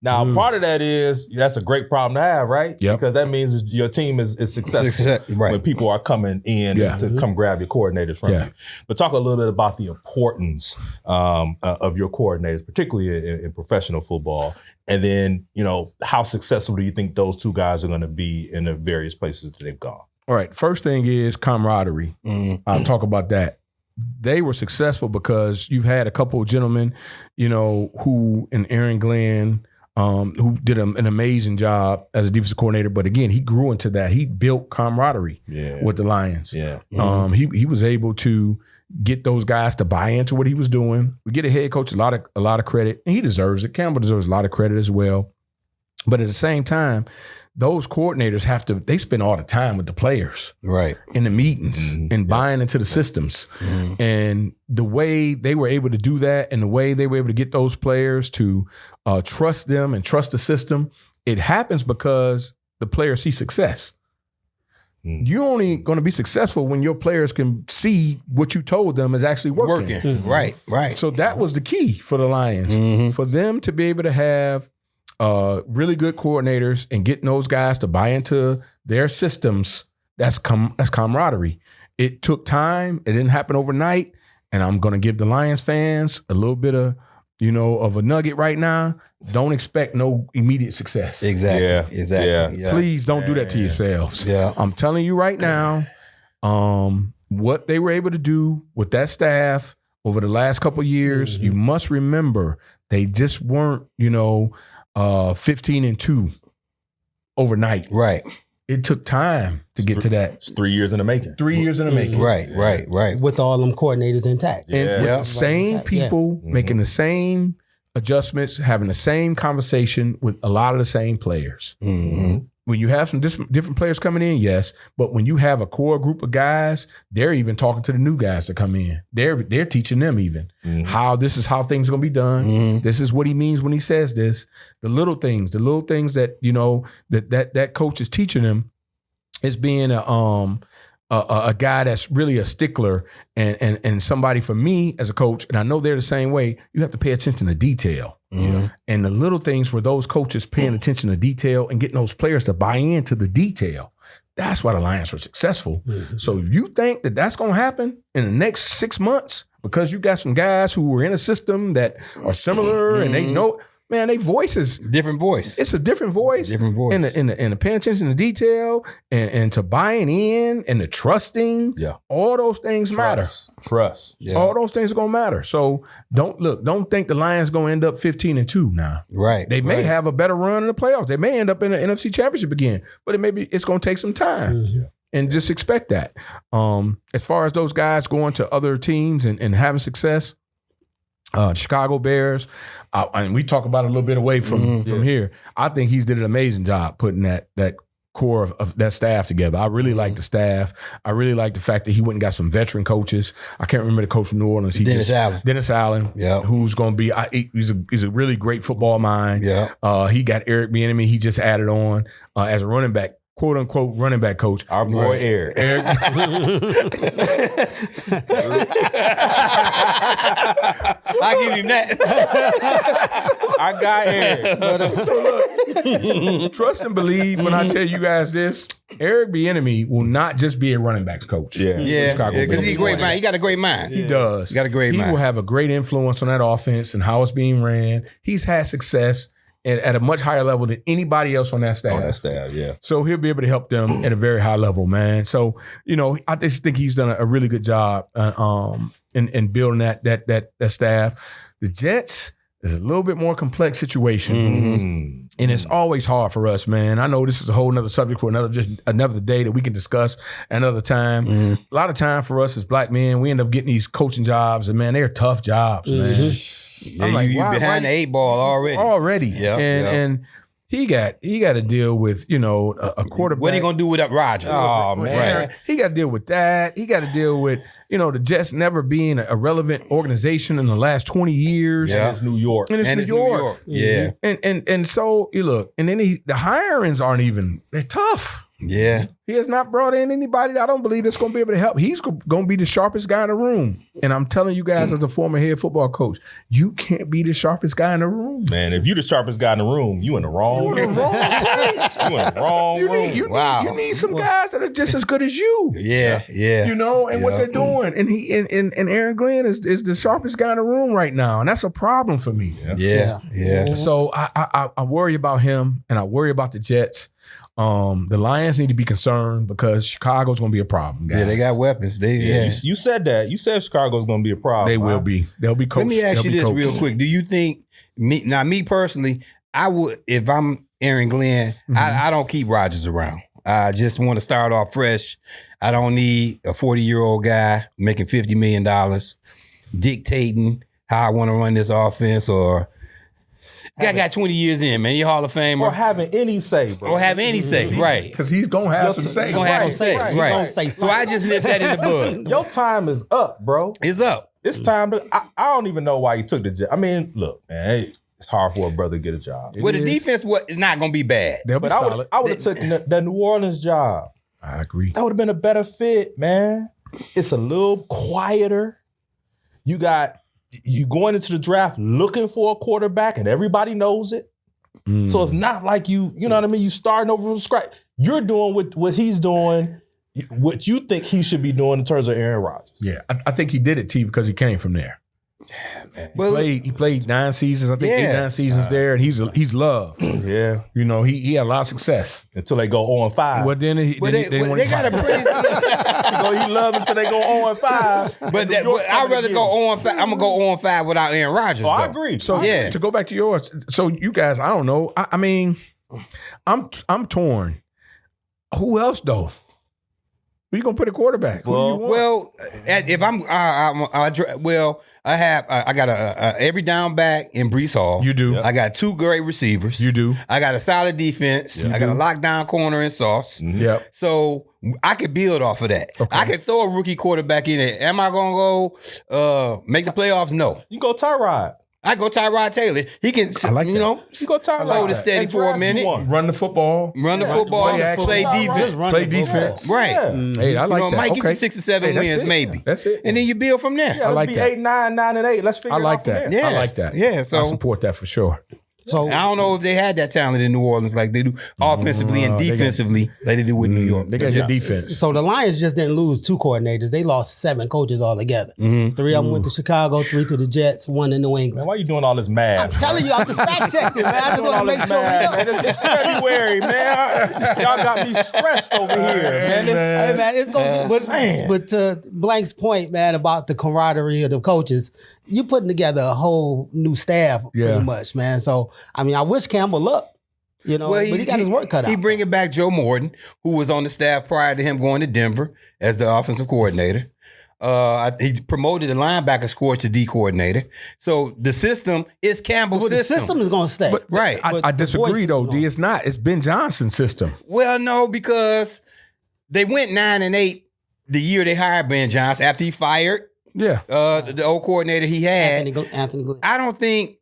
Now, part of that is that's a great problem to have, right? Because that means your team is successful when people are coming in to come grab your coordinators from you. But talk a little bit about the importance of your coordinators, particularly in professional football. And then, how successful do you think those two guys are going to be in the various places that they've gone? All right. First thing is camaraderie. I'll talk about that. They were successful because you've had a couple of gentlemen, who, and Aaron Glenn, who did an amazing job as a defensive coordinator. But again, he grew into that. He built camaraderie with the Lions. He was able to get those guys to buy into what he was doing. We get a head coach a lot of credit, and he deserves it. Campbell deserves a lot of credit as well. But at the same time, those coordinators they spend all the time with the players, in the meetings and buying into the systems. And the way they were able to do that, and the way they were able to get those players to trust them and trust the system, it happens because the players see success. You're only going to be successful when your players can see what you told them is actually working. Right. So that was the key for the Lions, for them to be able to have really good coordinators and getting those guys to buy into their systems. That's camaraderie. It took time. It didn't happen overnight. And I'm going to give the Lions fans a little bit of, of a nugget right now. Don't expect no immediate success. Exactly. Please don't do that to yourselves. I'm telling you right now, what they were able to do with that staff over the last couple of years, you must remember They just weren't, 15-2 overnight. Right. It took time to get to that. It's 3 years in the making. 3 years in the making. Right. With all them coordinators intact. And with the same people making the same adjustments, having the same conversation with a lot of the same players. Mm-hmm. When you have some different players coming in, yes, but when you have a core group of guys, they're even talking to the new guys that come in. They're teaching them even how this is how things are going to be done. Mm-hmm. This is what he means when he says this. The little things that that coach is teaching them is being a guy that's really a stickler and somebody for me as a coach, and I know they're the same way. You have to pay attention to detail. Mm-hmm. And the little things were those coaches paying attention to detail and getting those players to buy into the detail. That's why the Lions were successful. Mm-hmm. So if you think that that's going to happen in the next 6 months because you got some guys who were in a system that are similar and they know, man, they voices different voice. It's a different voice. Different voice. And the paying attention to detail and to buying in and the trusting. Yeah. All those things matter. Trust. Yeah. All those things are gonna matter. So don't think the Lions gonna end up 15-2 now. Right. They may have a better run in the playoffs. They may end up in the NFC Championship again, but it's gonna take some time. Mm-hmm. And just expect that. As far as those guys going to other teams and having success, Chicago Bears, and we talk about it a little bit away from here. I think he's did an amazing job putting that core of that staff together. I really like the staff. I really like the fact that he went and got some veteran coaches. I can't remember the coach from New Orleans. Dennis Allen. Yeah, who's going to be? He's a really great football mind. Yeah. He got Eric Bieniemy. He just added on as a running back. "Quote unquote" running back coach. Our boy Eric. I'll give him that. I got Eric. So look, trust and believe when I tell you guys this. Eric Bieniemy will not just be a running backs coach. Yeah, because he's a great mind. He got a great mind. He does. He got a great mind. He will have a great influence on that offense and how it's being ran. He's had success at a much higher level than anybody else on that staff. Yeah. So he'll be able to help them at a very high level, man. So, I just think he's done a really good job in building that staff. The Jets is a little bit more complex situation. Mm-hmm. And it's always hard for us, man. I know this is a whole nother subject for another day that we can discuss another time. Mm-hmm. A lot of time for us as black men, we end up getting these coaching jobs, and man, they're tough jobs, man. Yeah, I'm like, you're behind the 8 ball already. And he got to deal with a quarterback. What are you gonna do with Rodgers? Oh man, right. He got to deal with that. He got to deal with the Jets never being a relevant organization in the last 20 years. Yeah, it's New York. And it's New York. Yeah. And so you look, and then the hirings aren't even, they're tough. Yeah. He has not brought in anybody that I don't believe that's going to be able to help. He's going to be the sharpest guy in the room. And I'm telling you guys, as a former head football coach, you can't be the sharpest guy in the room. Man, if you the sharpest guy in the room, you in the wrong room. You in the wrong room. You need some guys that are just as good as you. Yeah. What they're doing. And and Aaron Glenn is the sharpest guy in the room right now. And that's a problem for me. Yeah. So I worry about him, and I worry about the Jets. The Lions need to be concerned because Chicago's going to be a problem, guys. Yeah, they got weapons. You said that. You said Chicago's going to be a problem. They will be. They'll be coached. Let me ask you this real quick. Do you think me personally, I would, if I'm Aaron Glenn, I don't keep Rodgers around. I just want to start off fresh. I don't need a 40-year-old guy making $50 million dictating how I want to run this offense, or guy got 20 years in, man. He Hall of Famer. Or having any say, bro. Right. Because he's going to have some say. Right. So I just nipped that in the bud. Your time is up, bro. It's up. It's time to, I don't even know why you took the job. I mean, look, man, it's hard for a brother to get a job. Well, the defense is not going to be bad. They'll be solid. I would have taken the New Orleans job. I agree. That would have been a better fit, man. It's a little quieter. You going into the draft looking for a quarterback, and everybody knows it. So it's not like you know what I mean? You starting over from scratch. You're doing what he's doing, what you think he should be doing in terms of Aaron Rodgers. Yeah, I think he did it, T, because he came from there. Yeah, man. Well, he played 9 seasons. I think 8-9 seasons there, and he's loved. Yeah, he had a lot of success until they go 0-5. Well, then they got a pretty. he loves until they go 0-5. But I'd rather go 0-5. I'm gonna go 0-5 without Aaron Rodgers. I agree. So yeah. To go back to yours, so you guys, I don't know. I mean, I'm torn. Who else though? Who you gonna put a quarterback? Well, if I got a every down back in Breece Hall. You do. I got 2 great receivers. You do. I got a solid defense. I got a lockdown corner in Sauce. Yep. So I could build off of that. Okay. I could throw a rookie quarterback in there. Am I gonna go make the playoffs? No. You go Tyrod. I go Tyrod Taylor. He can, I like that. You go Tyrod. hold it steady And for a draft minute. you one. Run the football. Run the football, play action. play defense. Just run Play the football. defense. Right. Hey, I like that. Might get Okay. you 6 or 7 Hey, that's wins, it. maybe. That's it. And then you build from there. Yeah, let's like be that. 8-9, 9-8. Let's figure I it like out from that. there. Yeah. I like that. Yeah, so- I support that for sure. So I don't know if they had that talent in New Orleans like they do offensively and they got- defensively like they do with New York. They got your defense. So the Lions just didn't lose 2 coordinators. They lost 7 coaches altogether. 3 of them went to Chicago, 3 to the Jets, 1 in New Man, England. why you doing all this I'm math? telling you, I'm just fact checking, man. I just want to make sure we know. Man, it's February, man. Y'all got me stressed over here, man. Hey, man, it's gonna be. But to Blank's point, man, about the camaraderie of the coaches, you're putting together a whole new staff, Yeah. pretty much, man. So I mean, I wish Campbell luck, but he got his work cut out. He bringing back Joe Morton, who was on the staff prior to him going to Denver as the offensive coordinator. He promoted the linebacker coach to D coordinator. So the system is Campbell's Well, the system. system is going to stay. Right. But I the disagree voice though, is D. It's not. It's Ben Johnson's system. Well, no, because they went 9-8 the year they hired Ben Johnson after he fired Yeah. the old coordinator he had. Anthony Glenn. I don't think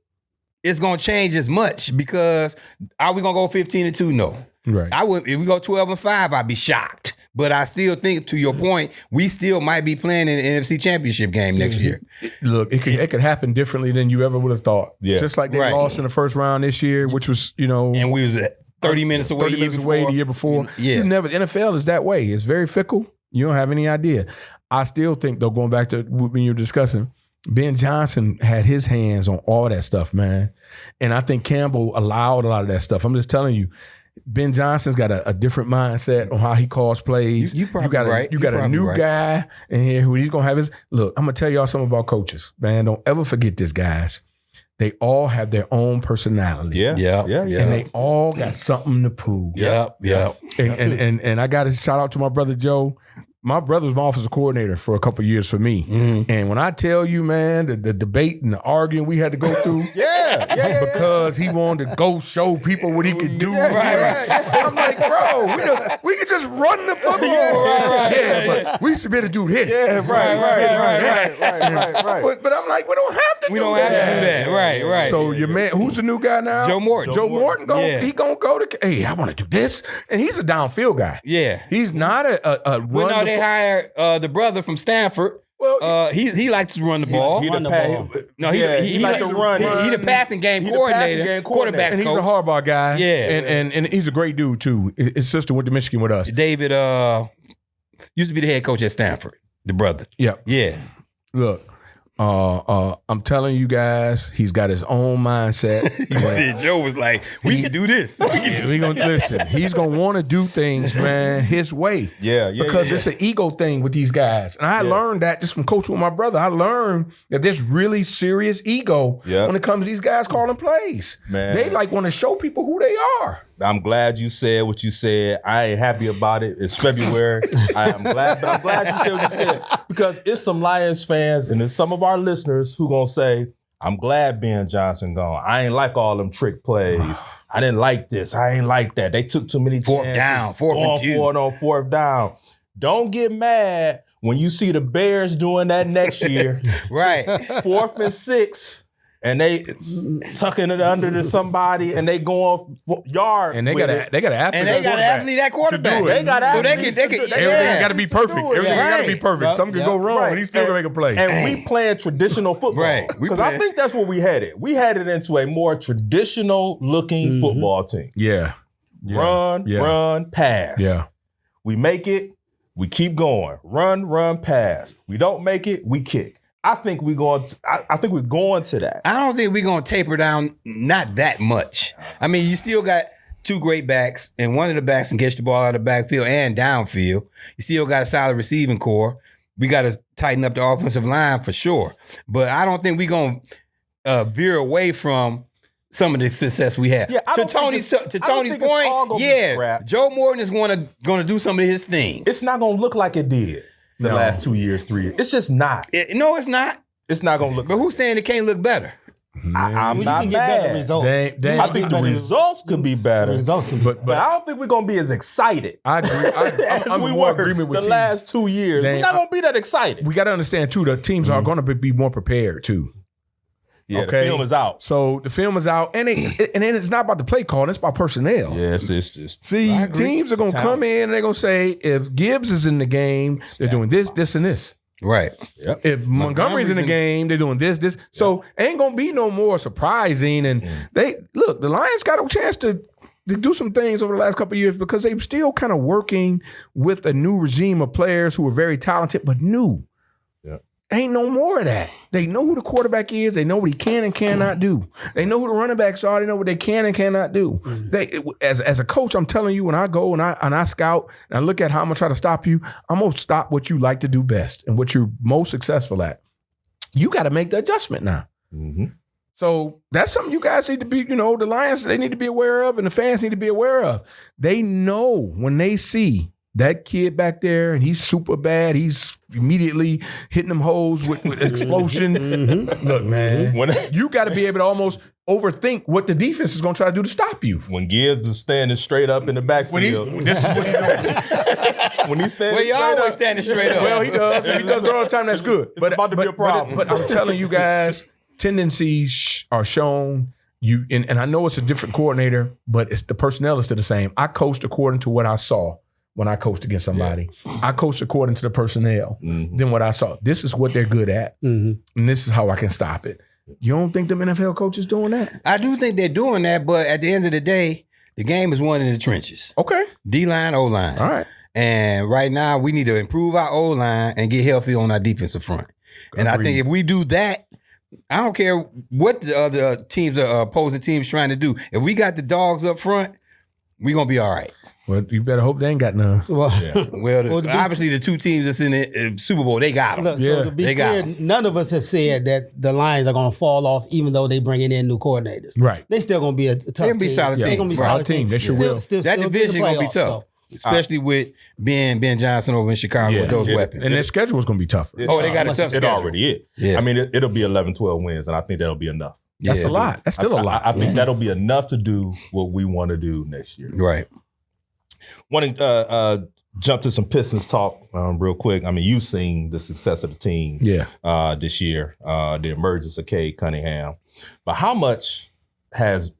it's gonna change as much because are we gonna go 15-2? No. Right. I would if we go 12-5, I'd be shocked. But I still think, to your point, we still might be playing in an NFC Championship game next year. Look, it could happen differently than you ever would have thought. Yeah. Just like they Right. lost in the first round this year, which was, And we was 30 minutes away, 30 minutes away the year before. Yeah. You never. The NFL is that way. It's very fickle. You don't have any idea. I still think, though, going back to when you were discussing, Ben Johnson had his hands on all that stuff, man. And I think Campbell allowed a lot of that stuff. I'm just telling you, Ben Johnson's got a different mindset on how he calls plays. You probably got right. You got a probably new right. guy in here who he's gonna have his look. I'm gonna tell y'all something about coaches, man. Don't ever forget this, guys. They all have their own personality. Yeah. And they all got something to prove. Yep. And I got to shout out to my brother Joe. My brother was my offensive coordinator for a couple of years for me. Mm-hmm. And when I tell you, man, the debate and the arguing we had to go through because he wanted to go show people what he could do. I'm like, bro, we could just run the football. But we should be able to do this. Right. But I'm like, we don't have to We do don't that. have to do that. Right. So your man, who's the new guy now? Joe Morton. Joe Morton, Yeah. he gonna go to, hey, I want to do this. And he's a downfield guy. Yeah. He's not a run. Well, no, they hired the brother from Stanford. Well, He likes to run the ball. He Run the the pa- ball. No, he like to run. He the passing game He the coordinator, passing game coordinator. quarterbacks and he's coach. a Harbaugh guy. Yeah. And he's a great dude too. His sister went to Michigan with us. David used to be the head coach at Stanford. The brother. Yeah. Yeah. Look, I'm telling you guys, he's got his own mindset. Joe was like, we can do this. We gonna listen. He's gonna want to do things, man, his way. Because it's an ego thing with these guys, and I learned that just from coaching with my brother. I learned that there's really serious ego when it comes to these guys calling plays. Man. They like want to show people who they are. I'm glad you said what you said. I ain't happy about it. It's February. I'm glad you said what you said because it's some Lions fans and there's some of our listeners who gonna say, I'm glad Ben Johnson gone. I ain't like all them trick plays. I didn't like this. I ain't like that. They took too many Fourth chances. down, fourth and two. On fourth down. Don't get mad when you see the Bears doing that next year. Right. 4th and 6. And they tucking it under to somebody, and they go off yard. And they got an athlete. And they got an athlete at quarterback. They got so athletes. they can Everything got to be perfect. do it. Everything got to be Right. perfect. Something can go wrong, and he's still gonna make a play. And we playing traditional football. Right. We Because I playing- think that's what we headed. We headed into a more traditional looking football team. Yeah. Run, pass. Yeah. We make it, we keep going. Run, pass. We don't make it, we kick. I think we're going to that. I don't think we're going to taper down not that much. I mean, you still got two great backs, and one of the backs can catch the ball out of the backfield and downfield. You still got a solid receiving core. We got to tighten up the offensive line for sure. But I don't think we're going to veer away from some of the success we have. Yeah, to Tony's point, yeah, Joe Morton is going to do some of his things. It's not going to look like it did the last 2 years, 3 years. It's just not. No, it's not. It's not going to look. But who's saying it can't look better? I'm not mad. Results. I think the results could be better. But I don't think we're going to be as excited. I agree. I'm we more were agreement with the last 2 years. We're not going to be that excited. We got to understand too. The teams are going to be more prepared too. Yeah, okay. The film is out. So the film is out, and then it's not about the play call; it's about personnel. Yes, it's see, teams are going to come in and they're going to say, if Gibbs is in the game, they're doing this, this, and this. Right. Yep. If Montgomery's in the game, they're doing this, this. Yep. So ain't going to be no more surprising. And the Lions got a chance to do some things over the last couple of years because they're still kind of working with a new regime of players who are very talented but new. Ain't no more of that. They know who the quarterback is. They know what he can and cannot do. They know who the running backs are. They know what they can and cannot do. They, as a coach, I'm telling you, when I go and I scout and I look at how I'm gonna try to stop you, I'm gonna stop what you like to do best and what you're most successful at. You got to make the adjustment now. Mm-hmm. So that's something you guys need to be, the Lions, they need to be aware of, and the fans need to be aware of. They know when they see that kid back there, and he's super bad. He's immediately hitting them holes with explosion. Look, man, you got to be able to almost overthink what the defense is going to try to do to stop you. When Gibbs is standing straight up in the backfield. This is what he's doing. When he's standing well, he always standing straight up. Well, he does. If he does it all the time, that's good. It's about to be a problem. But I'm telling you guys, tendencies are shown. And I know it's a different coordinator, but it's the personnel is still the same. I coached according to what I saw. When I coached against somebody, I coached according to the personnel. Then what I saw, this is what they're good at, and this is how I can stop it. You don't think them NFL coaches doing that? I do think they're doing that, but at the end of the day, the game is won in the trenches. Okay, D-line, O-line. All right. And right now, we need to improve our O-line and get healthy on our defensive front. And I think if we do that, I don't care what the other teams, the opposing teams, trying to do. If we got the dogs up front, we're gonna be all right. Well, you better hope they ain't got none. Well, obviously the two teams that's in the Super Bowl, they got them. Look, so to be clear, none of us have said that the Lions are going to fall off, even though they bringing in new coordinators. Right. They still going to be a tough team. They're going to be solid team. They're going to be solid team. They sure will. That division going to be tough. Especially with Ben Johnson over in Chicago with those weapons. And their schedule is going to be tougher. They got a tough schedule. It already is. Yeah. I mean, it'll be 11-12 wins, and I think that'll be enough. That's a lot. That's still a lot. I think that'll be enough to do what we want to do next year. Right. Want to jump to some Pistons talk real quick. I mean, you've seen the success of the team this year, the emergence of Cade Cunningham. But how much has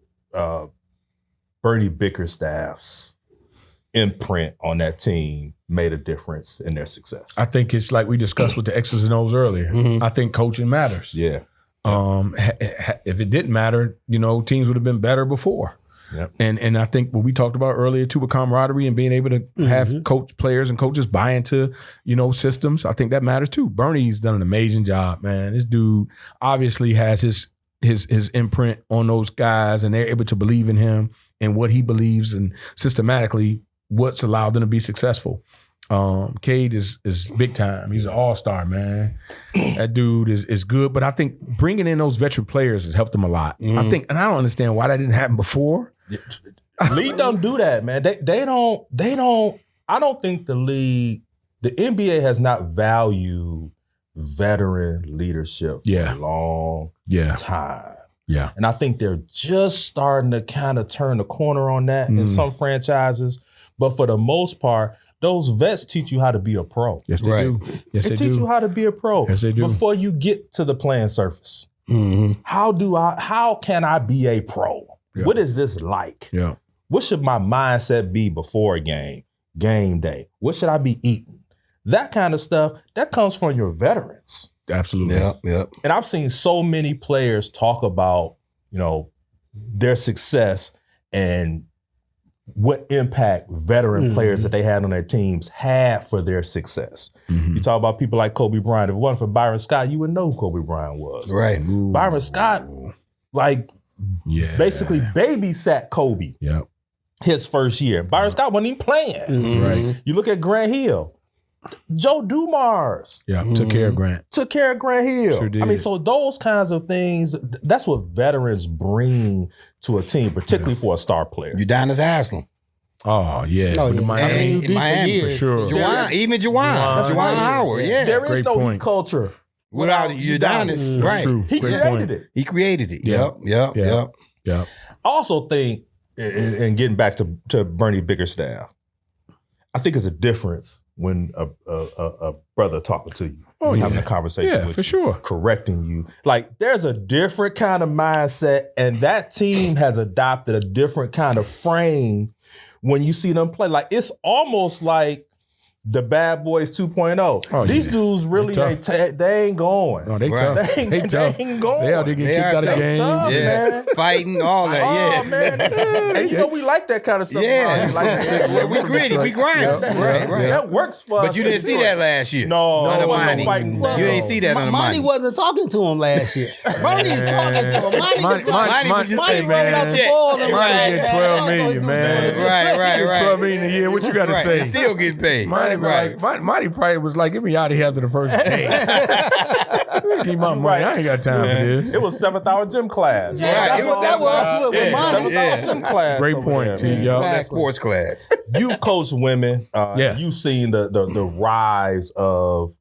Bernie Bickerstaff's imprint on that team made a difference in their success? I think it's like we discussed with the X's and O's earlier. I think coaching matters. Yeah. If it didn't matter, teams would have been better before. Yep. And I think what we talked about earlier too, with camaraderie and being able to have players and coaches buy into, systems. I think that matters too. Bernie's done an amazing job, man. This dude obviously has his imprint on those guys, and they're able to believe in him and what he believes, and systematically what's allowed them to be successful. Cade is big time. He's an all-star, man. That dude is good, but I think bringing in those veteran players has helped them a lot. I think, and I don't understand why that didn't happen before. League don't do that, man. They don't. I don't think the NBA has not valued veteran leadership for a long time. Yeah. And I think they're just starting to kind of turn the corner on that in some franchises. But for the most part, those vets teach you how to be a pro. Yes, they do. Yes, they teach you how to be a pro. Yes, they do. Before you get to the playing surface. How can I be a pro? Yeah. What is this like? Yeah. What should my mindset be before a game day? What should I be eating? That kind of stuff, that comes from your veterans. Absolutely. Yeah. And I've seen so many players talk about, their success and what impact veteran players that they had on their teams had for their success. You talk about people like Kobe Bryant. If it wasn't for Byron Scott, you wouldn't know who Kobe Bryant was. Right. Ooh. Byron Scott, basically babysat Kobe. Yep. his first year. Byron Scott wasn't even playing. Right. You look at Grant Hill. Joe Dumars. Yeah, took care of Grant. Took care of Grant Hill. Sure did. I mean, so those kinds of things, that's what veterans bring to a team, particularly for a star player. Udonis Haslam. Oh, yeah. Oh, With the yeah. Miami. Deep for Miami, for years. sure. Even Juwan Howard, yeah. There is Great no point. heat culture Without Udonis, right. True. He Great created point. it. He created it. Yeah. Yep. Yeah. I also think, and getting back to Bernie Bickerstaff, I think it's a difference when a brother talking to you, having a conversation with for you, sure. correcting you. Like, there's a different kind of mindset, and that team has adopted a different kind of frame when you see them play. Like, it's almost like the Bad Boys 2.0. Oh, These yeah. dudes really they ain't going. No, they Right. tough. They ain't going. They out there getting They kicked are out of tough. games. Tough, Yeah. man. Fighting, all that, Oh, yeah. man. And you know, we like that kind of stuff. Yeah. around here. Like that. We gritty, we grind. Yeah. Right. That works for us. But you didn't see that last year. No, Under there wasn't no Monty. fighting. You ain't see that under Monty Monty. wasn't talking to him last year. Bernie's talking to him. Monty was like, Monty was just Monty saying, running out man. the ball and Monty like, get man, 12 I'm million, gonna do man. 20. Right. 12 million a year. What you got to say? He's still getting paid. Monty probably was like, get me out of here after the first day. Keep my money. I ain't got time for this. It was 7th hour gym class. Yeah, that's what that was with Monty. 7th hour gym class. Great over point, there, T. man. Yo. That sports class. You've coached women. You've seen the rise of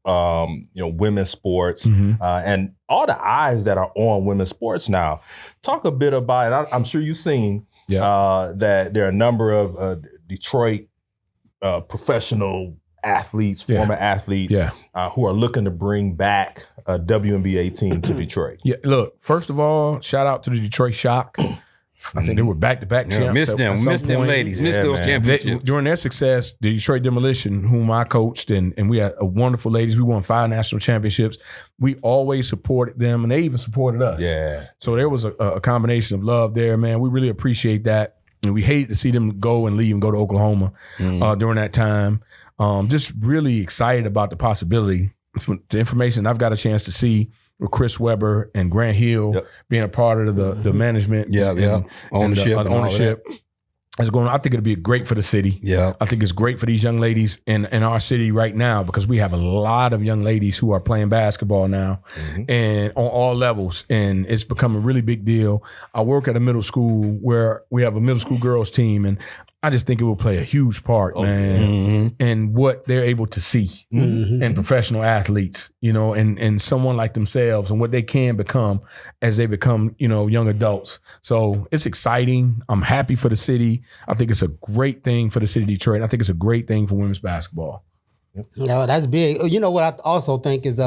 women's sports and all the eyes that are on women's sports now. Talk a bit about it. I'm sure you've seen that there are a number of Detroit professional athletes, former athletes, who are looking to bring back a WNBA team to Detroit. Yeah, look, first of all, shout out to the Detroit Shock. I think they were back-to-back champs. Missed them ladies. Missed those championships. During their success, the Detroit Demolition, whom I coached, and we had wonderful ladies. We won 5 national championships. We always supported them, and they even supported us. Yeah. So there was a combination of love there, man. We really appreciate that. And we hated to see them go and leave and go to Oklahoma during that time. Just really excited about the possibility. The information I've got a chance to see with Chris Webber and Grant Hill being a part of the management, ownership. It's going. I think it'll be great for the city. Yeah, I think it's great for these young ladies in our city right now because we have a lot of young ladies who are playing basketball now, and on all levels, and it's become a really big deal. I work at a middle school where we have a middle school girls team, and I just think it will play a huge part, man, in what they're able to see in professional athletes, and someone like themselves and what they can become as they become, young adults. So it's exciting. I'm happy for the city. I think it's a great thing for the city of Detroit. I think it's a great thing for women's basketball. No, that's big. You know what I also think is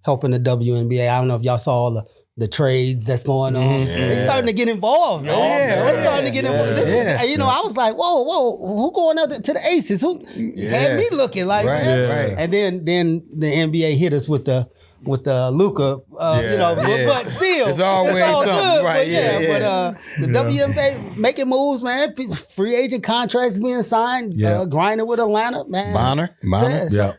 helping the WNBA. I don't know if y'all saw the trades that's going on. They're starting to get involved, man. They're starting to get involved. I was like, whoa, who going up to the Aces? Who had me looking like, man? And then the NBA hit us with the Luka, but still, it's always all something, good, right? But the WNBA making moves, man. Free agent contracts being signed, grinding with Atlanta, man. Bonner,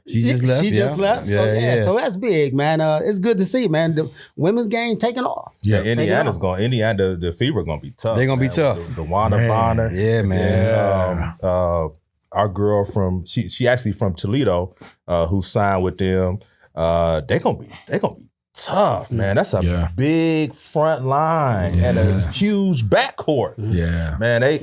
she just left. She just left. So that's big, man. It's good to see, man. The women's game taking off. Yeah, Indiana, the Fever going to be tough. They're going to be tough. The Wanda Bonner. Yeah, man. Our girl she actually from Toledo, who signed with them. They're gonna be tough, man. That's a big front line and a huge backcourt. Yeah, man. They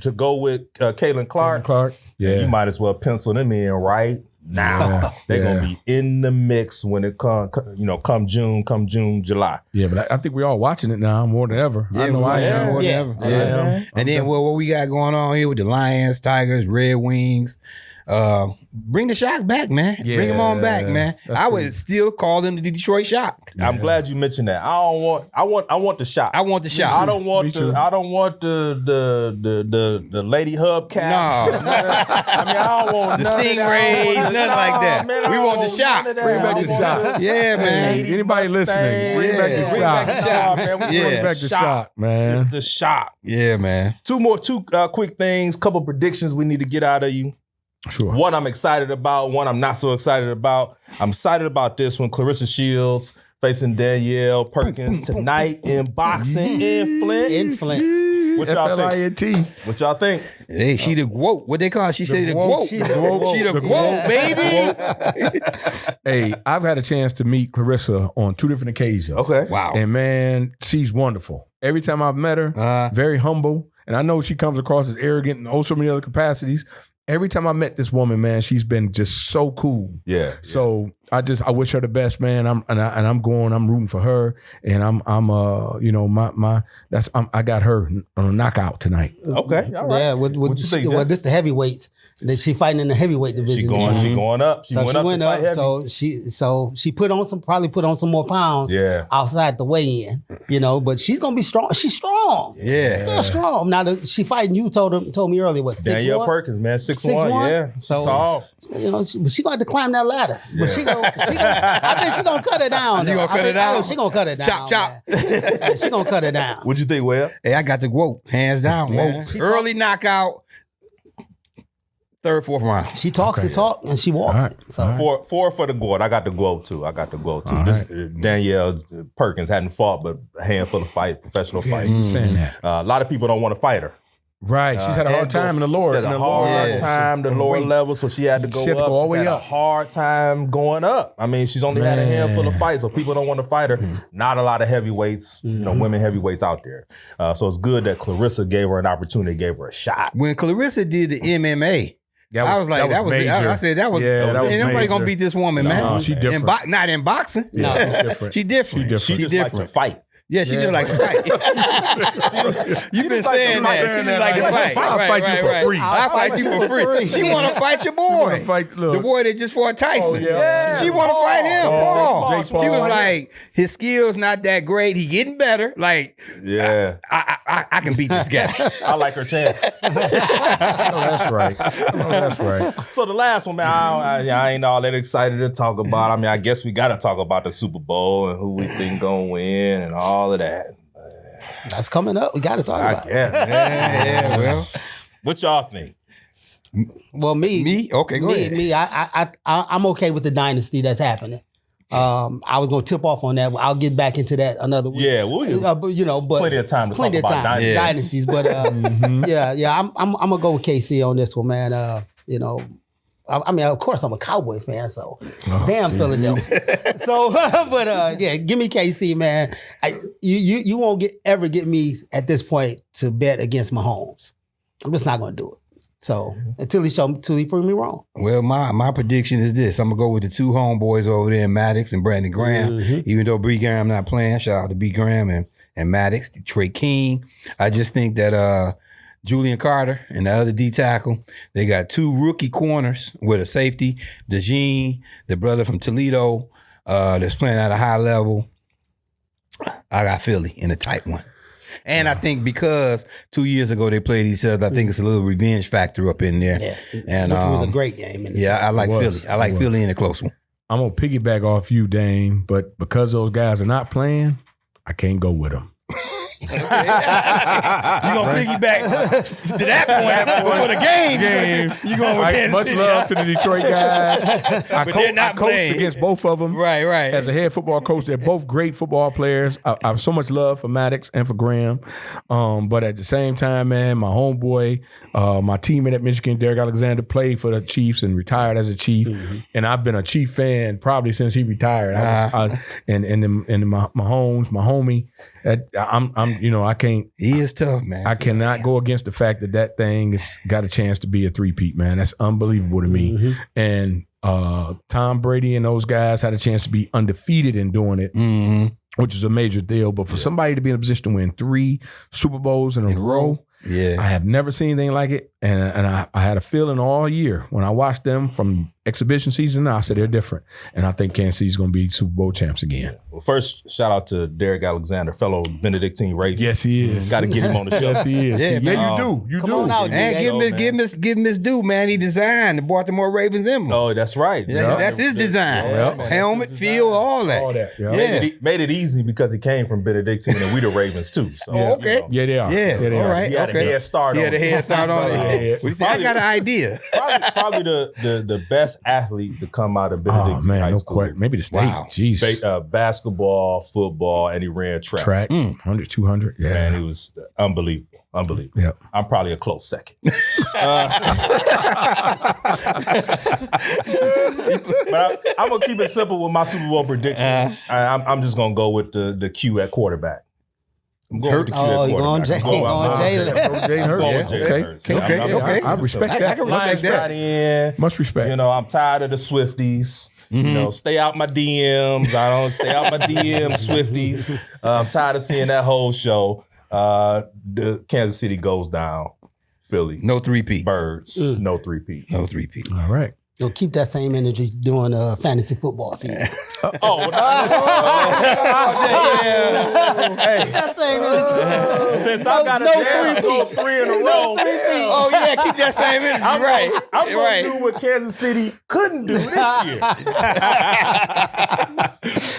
to go with Caitlin Clark. You might as well pencil them in right now. They're gonna be in the mix when it come June, July. Yeah, but I think we're all watching it now more than ever. I know I am more than ever. Yeah. And then what we got going on here with the Lions, Tigers, Red Wings. Bring the Shock back, man. Bring them on back, man. I would still call them the Detroit Shock. I'm glad you mentioned that. I want the Shock. I want the Shock. I don't want the lady hubcap. No. I don't want the Stingrays, nothing like that. Man, we want the Shock. Bring back the Shock. Yeah, man. Anybody listening? Bring back the Shock. Man. Bring back the Shock, man. It's the Shock. Yeah, man. Two quick things. Couple predictions we need to get out of you. Sure. One I'm excited about, one I'm not so excited about. I'm excited about this one. Clarissa Shields facing Danielle Perkins tonight in boxing in Flint. In Flint. What y'all think? FLINT. What y'all think? Hey, she the quote. What they call it? She say the quote. She the quote, baby. Hey, I've had a chance to meet Clarissa on 2 different occasions. Okay. Wow. And man, she's wonderful. Every time I've met her, very humble. And I know she comes across as arrogant in so many other capacities. Every time I met this woman, man, she's been just so cool. Yeah. So I wish her the best, man. I'm rooting for her, and I got her on a knockout tonight. Okay. All right. Yeah, What you think, Jeff? this the heavyweights. That she fighting in the heavyweight division. She going up. She went up to fight heavy. So she put on some more pounds. Yeah. Outside the weigh-in, but she's gonna be strong. She's strong. Yeah. She's strong. Now she fighting you. Told me earlier what 6'1"? Danielle Perkins, man, 6'1". Yeah. So tall. she gonna have to climb that ladder. But I think she gonna cut it down. She gonna cut it down? She gonna cut it down. Chop. Yeah, she gonna cut it down. What'd you think, Webb? Hey, I got the quote. Hands down. Yeah. Early knockout. 3rd, 4th round. She talks the talk and she walks All right. it. So Four for the goat. I got the goat too. This Danielle Perkins hadn't fought but a handful of professional fights. Saying that. A lot of people don't want to fight her. Right. She's had a hard time in the lower. She had a hard time the lower level, so she had to go She had to up. go all the She's way had up. a hard time going up. I mean, she's only had a handful of fights, so people don't want to fight her. Not a lot of heavyweights, women heavyweights out there. So it's good that Clarissa gave her an opportunity, gave her a shot. When Clarissa did the MMA, I was like, that was major. I said that was. Yeah, that was ain't nobody major. gonna beat this woman, man. No, she different. Not in boxing. Yeah, she's different. She different. She just like to fight. Yeah, she just like to fight. You've been saying that. She just like to fight. I'll fight you for free. I'll fight you for free. She want to fight your boy. The boy that just fought Tyson. yeah. She want to fight him, Paul. Jake Paul. She was like, his skills not that great. He getting better. Like, Yeah. I can beat this guy. I like her chance. That's right. That's right. So the last one, man, I ain't all that excited to talk about. I mean, I guess we got to talk about the Super Bowl and who we think gonna win and all of that. that's coming up. We got to talk about it. Yeah. Well, What y'all think? Well, me? Okay, go ahead. I'm okay with the dynasty that's happening. I was going to tip off on that. I'll get back into that another week. Yeah, but plenty of time to talk about dynasties. But I'm gonna go with KC on this one, man. I mean, of course, I'm a Cowboy fan, so damn Philadelphia. So, but give me KC, man. You won't ever get me at this point to bet against Mahomes. I'm just not going to do it. So until he prove me wrong. Well, my prediction is this. I'm going to go with the 2 homeboys over there, Maddox and Brandon Graham. Even though Bree Graham not playing, shout out to B. Graham and Maddox, Detroit King. I just think that Julian Carter and the other D tackle, they got 2 rookie corners with a safety, DeJean, the brother from Toledo, that's playing at a high level. I got Philly in a tight one. And I think because 2 years ago they played each other, I think it's a little revenge factor up in there. Yeah, and which was a great game. I like Philly. I like Philly in a close one. I'm going to piggyback off you, Dane, but because those guys are not playing, I can't go with them. You gonna piggyback to that point before the game? You gonna much love to the Detroit guys. I coached against both of them. Right. As a head football coach, they're both great football players. I have so much love for Maddox and for Graham. But at the same time, man, my homeboy, my teammate at Michigan, Derek Alexander, played for the Chiefs and retired as a Chief. And I've been a Chief fan probably since he retired. And my homie. I can't. He is tough, man. I cannot go against the fact that thing has got a chance to be a three-peat, man. That's unbelievable to me. And Tom Brady and those guys had a chance to be undefeated in doing it, which is a major deal. But for somebody to be in a position to win 3 Super Bowls in a row, I have never seen anything like it. And I had a feeling all year when I watched them from exhibition season, I said they're different. And I think Kansas City's going to be Super Bowl champs again. Well, first, shout out to Derek Alexander, fellow Benedictine Raven. Yes, he is. Got to get him on the show. Yes, he is. Yeah, you do. You Come do. on out, and give him his due, man. He designed the Baltimore Ravens emblem. Oh, that's right. That's his design. Helmet, field, all that. All that. Made it easy because he came from Benedictine and we the Ravens too. So, okay. Yeah, they are. Yeah, they all are. right. He had a head start He on had a head start on it. What he said, I got an idea. Probably the best athlete to come out of Benedictine Oh, man, High no School. question. Maybe the state. Wow. Jeez. Basketball, football, and he ran track. 100, 200. Yeah. Man, it was unbelievable. Unbelievable. Yep. I'm probably a close second. But I'm gonna keep it simple with my Super Bowl prediction. I'm just gonna go with the Q at quarterback. I'm going with the Q at Oh, you going quarterback. Jalen? I'm going with Jalen Hurts. Okay. I respect that. I can respect that. Much respect. You know, I'm tired of the Swifties. You know, stay out my DMs. I don't stay out my DMs, Swifties. I'm tired of seeing that whole show. The Kansas City goes down. Philly. No three-peat. Birds. No three-peat. No three-peat. All right. You'll keep that same energy during fantasy football season. Hey, That same energy. since I got a chance to go 3 in a row, Oh, yeah, keep that same energy. I'm right. going to do what Kansas City couldn't do this year.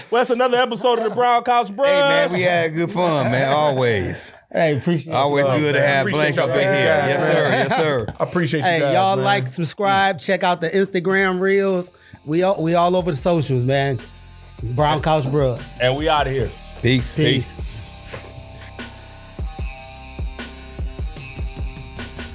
Well, that's another episode of the Brown Couch Bros. Hey, man, we had good fun, man. Always. Hey, appreciate Always you. good to have Appreciate Blank up in y'all. here. Yes, sir. Yes, sir. I appreciate you Hey, guys, y'all man. like, subscribe, check out the Instagram reels. We all over the socials, man. Brown Couch Bros. And we out of here. Peace. Peace.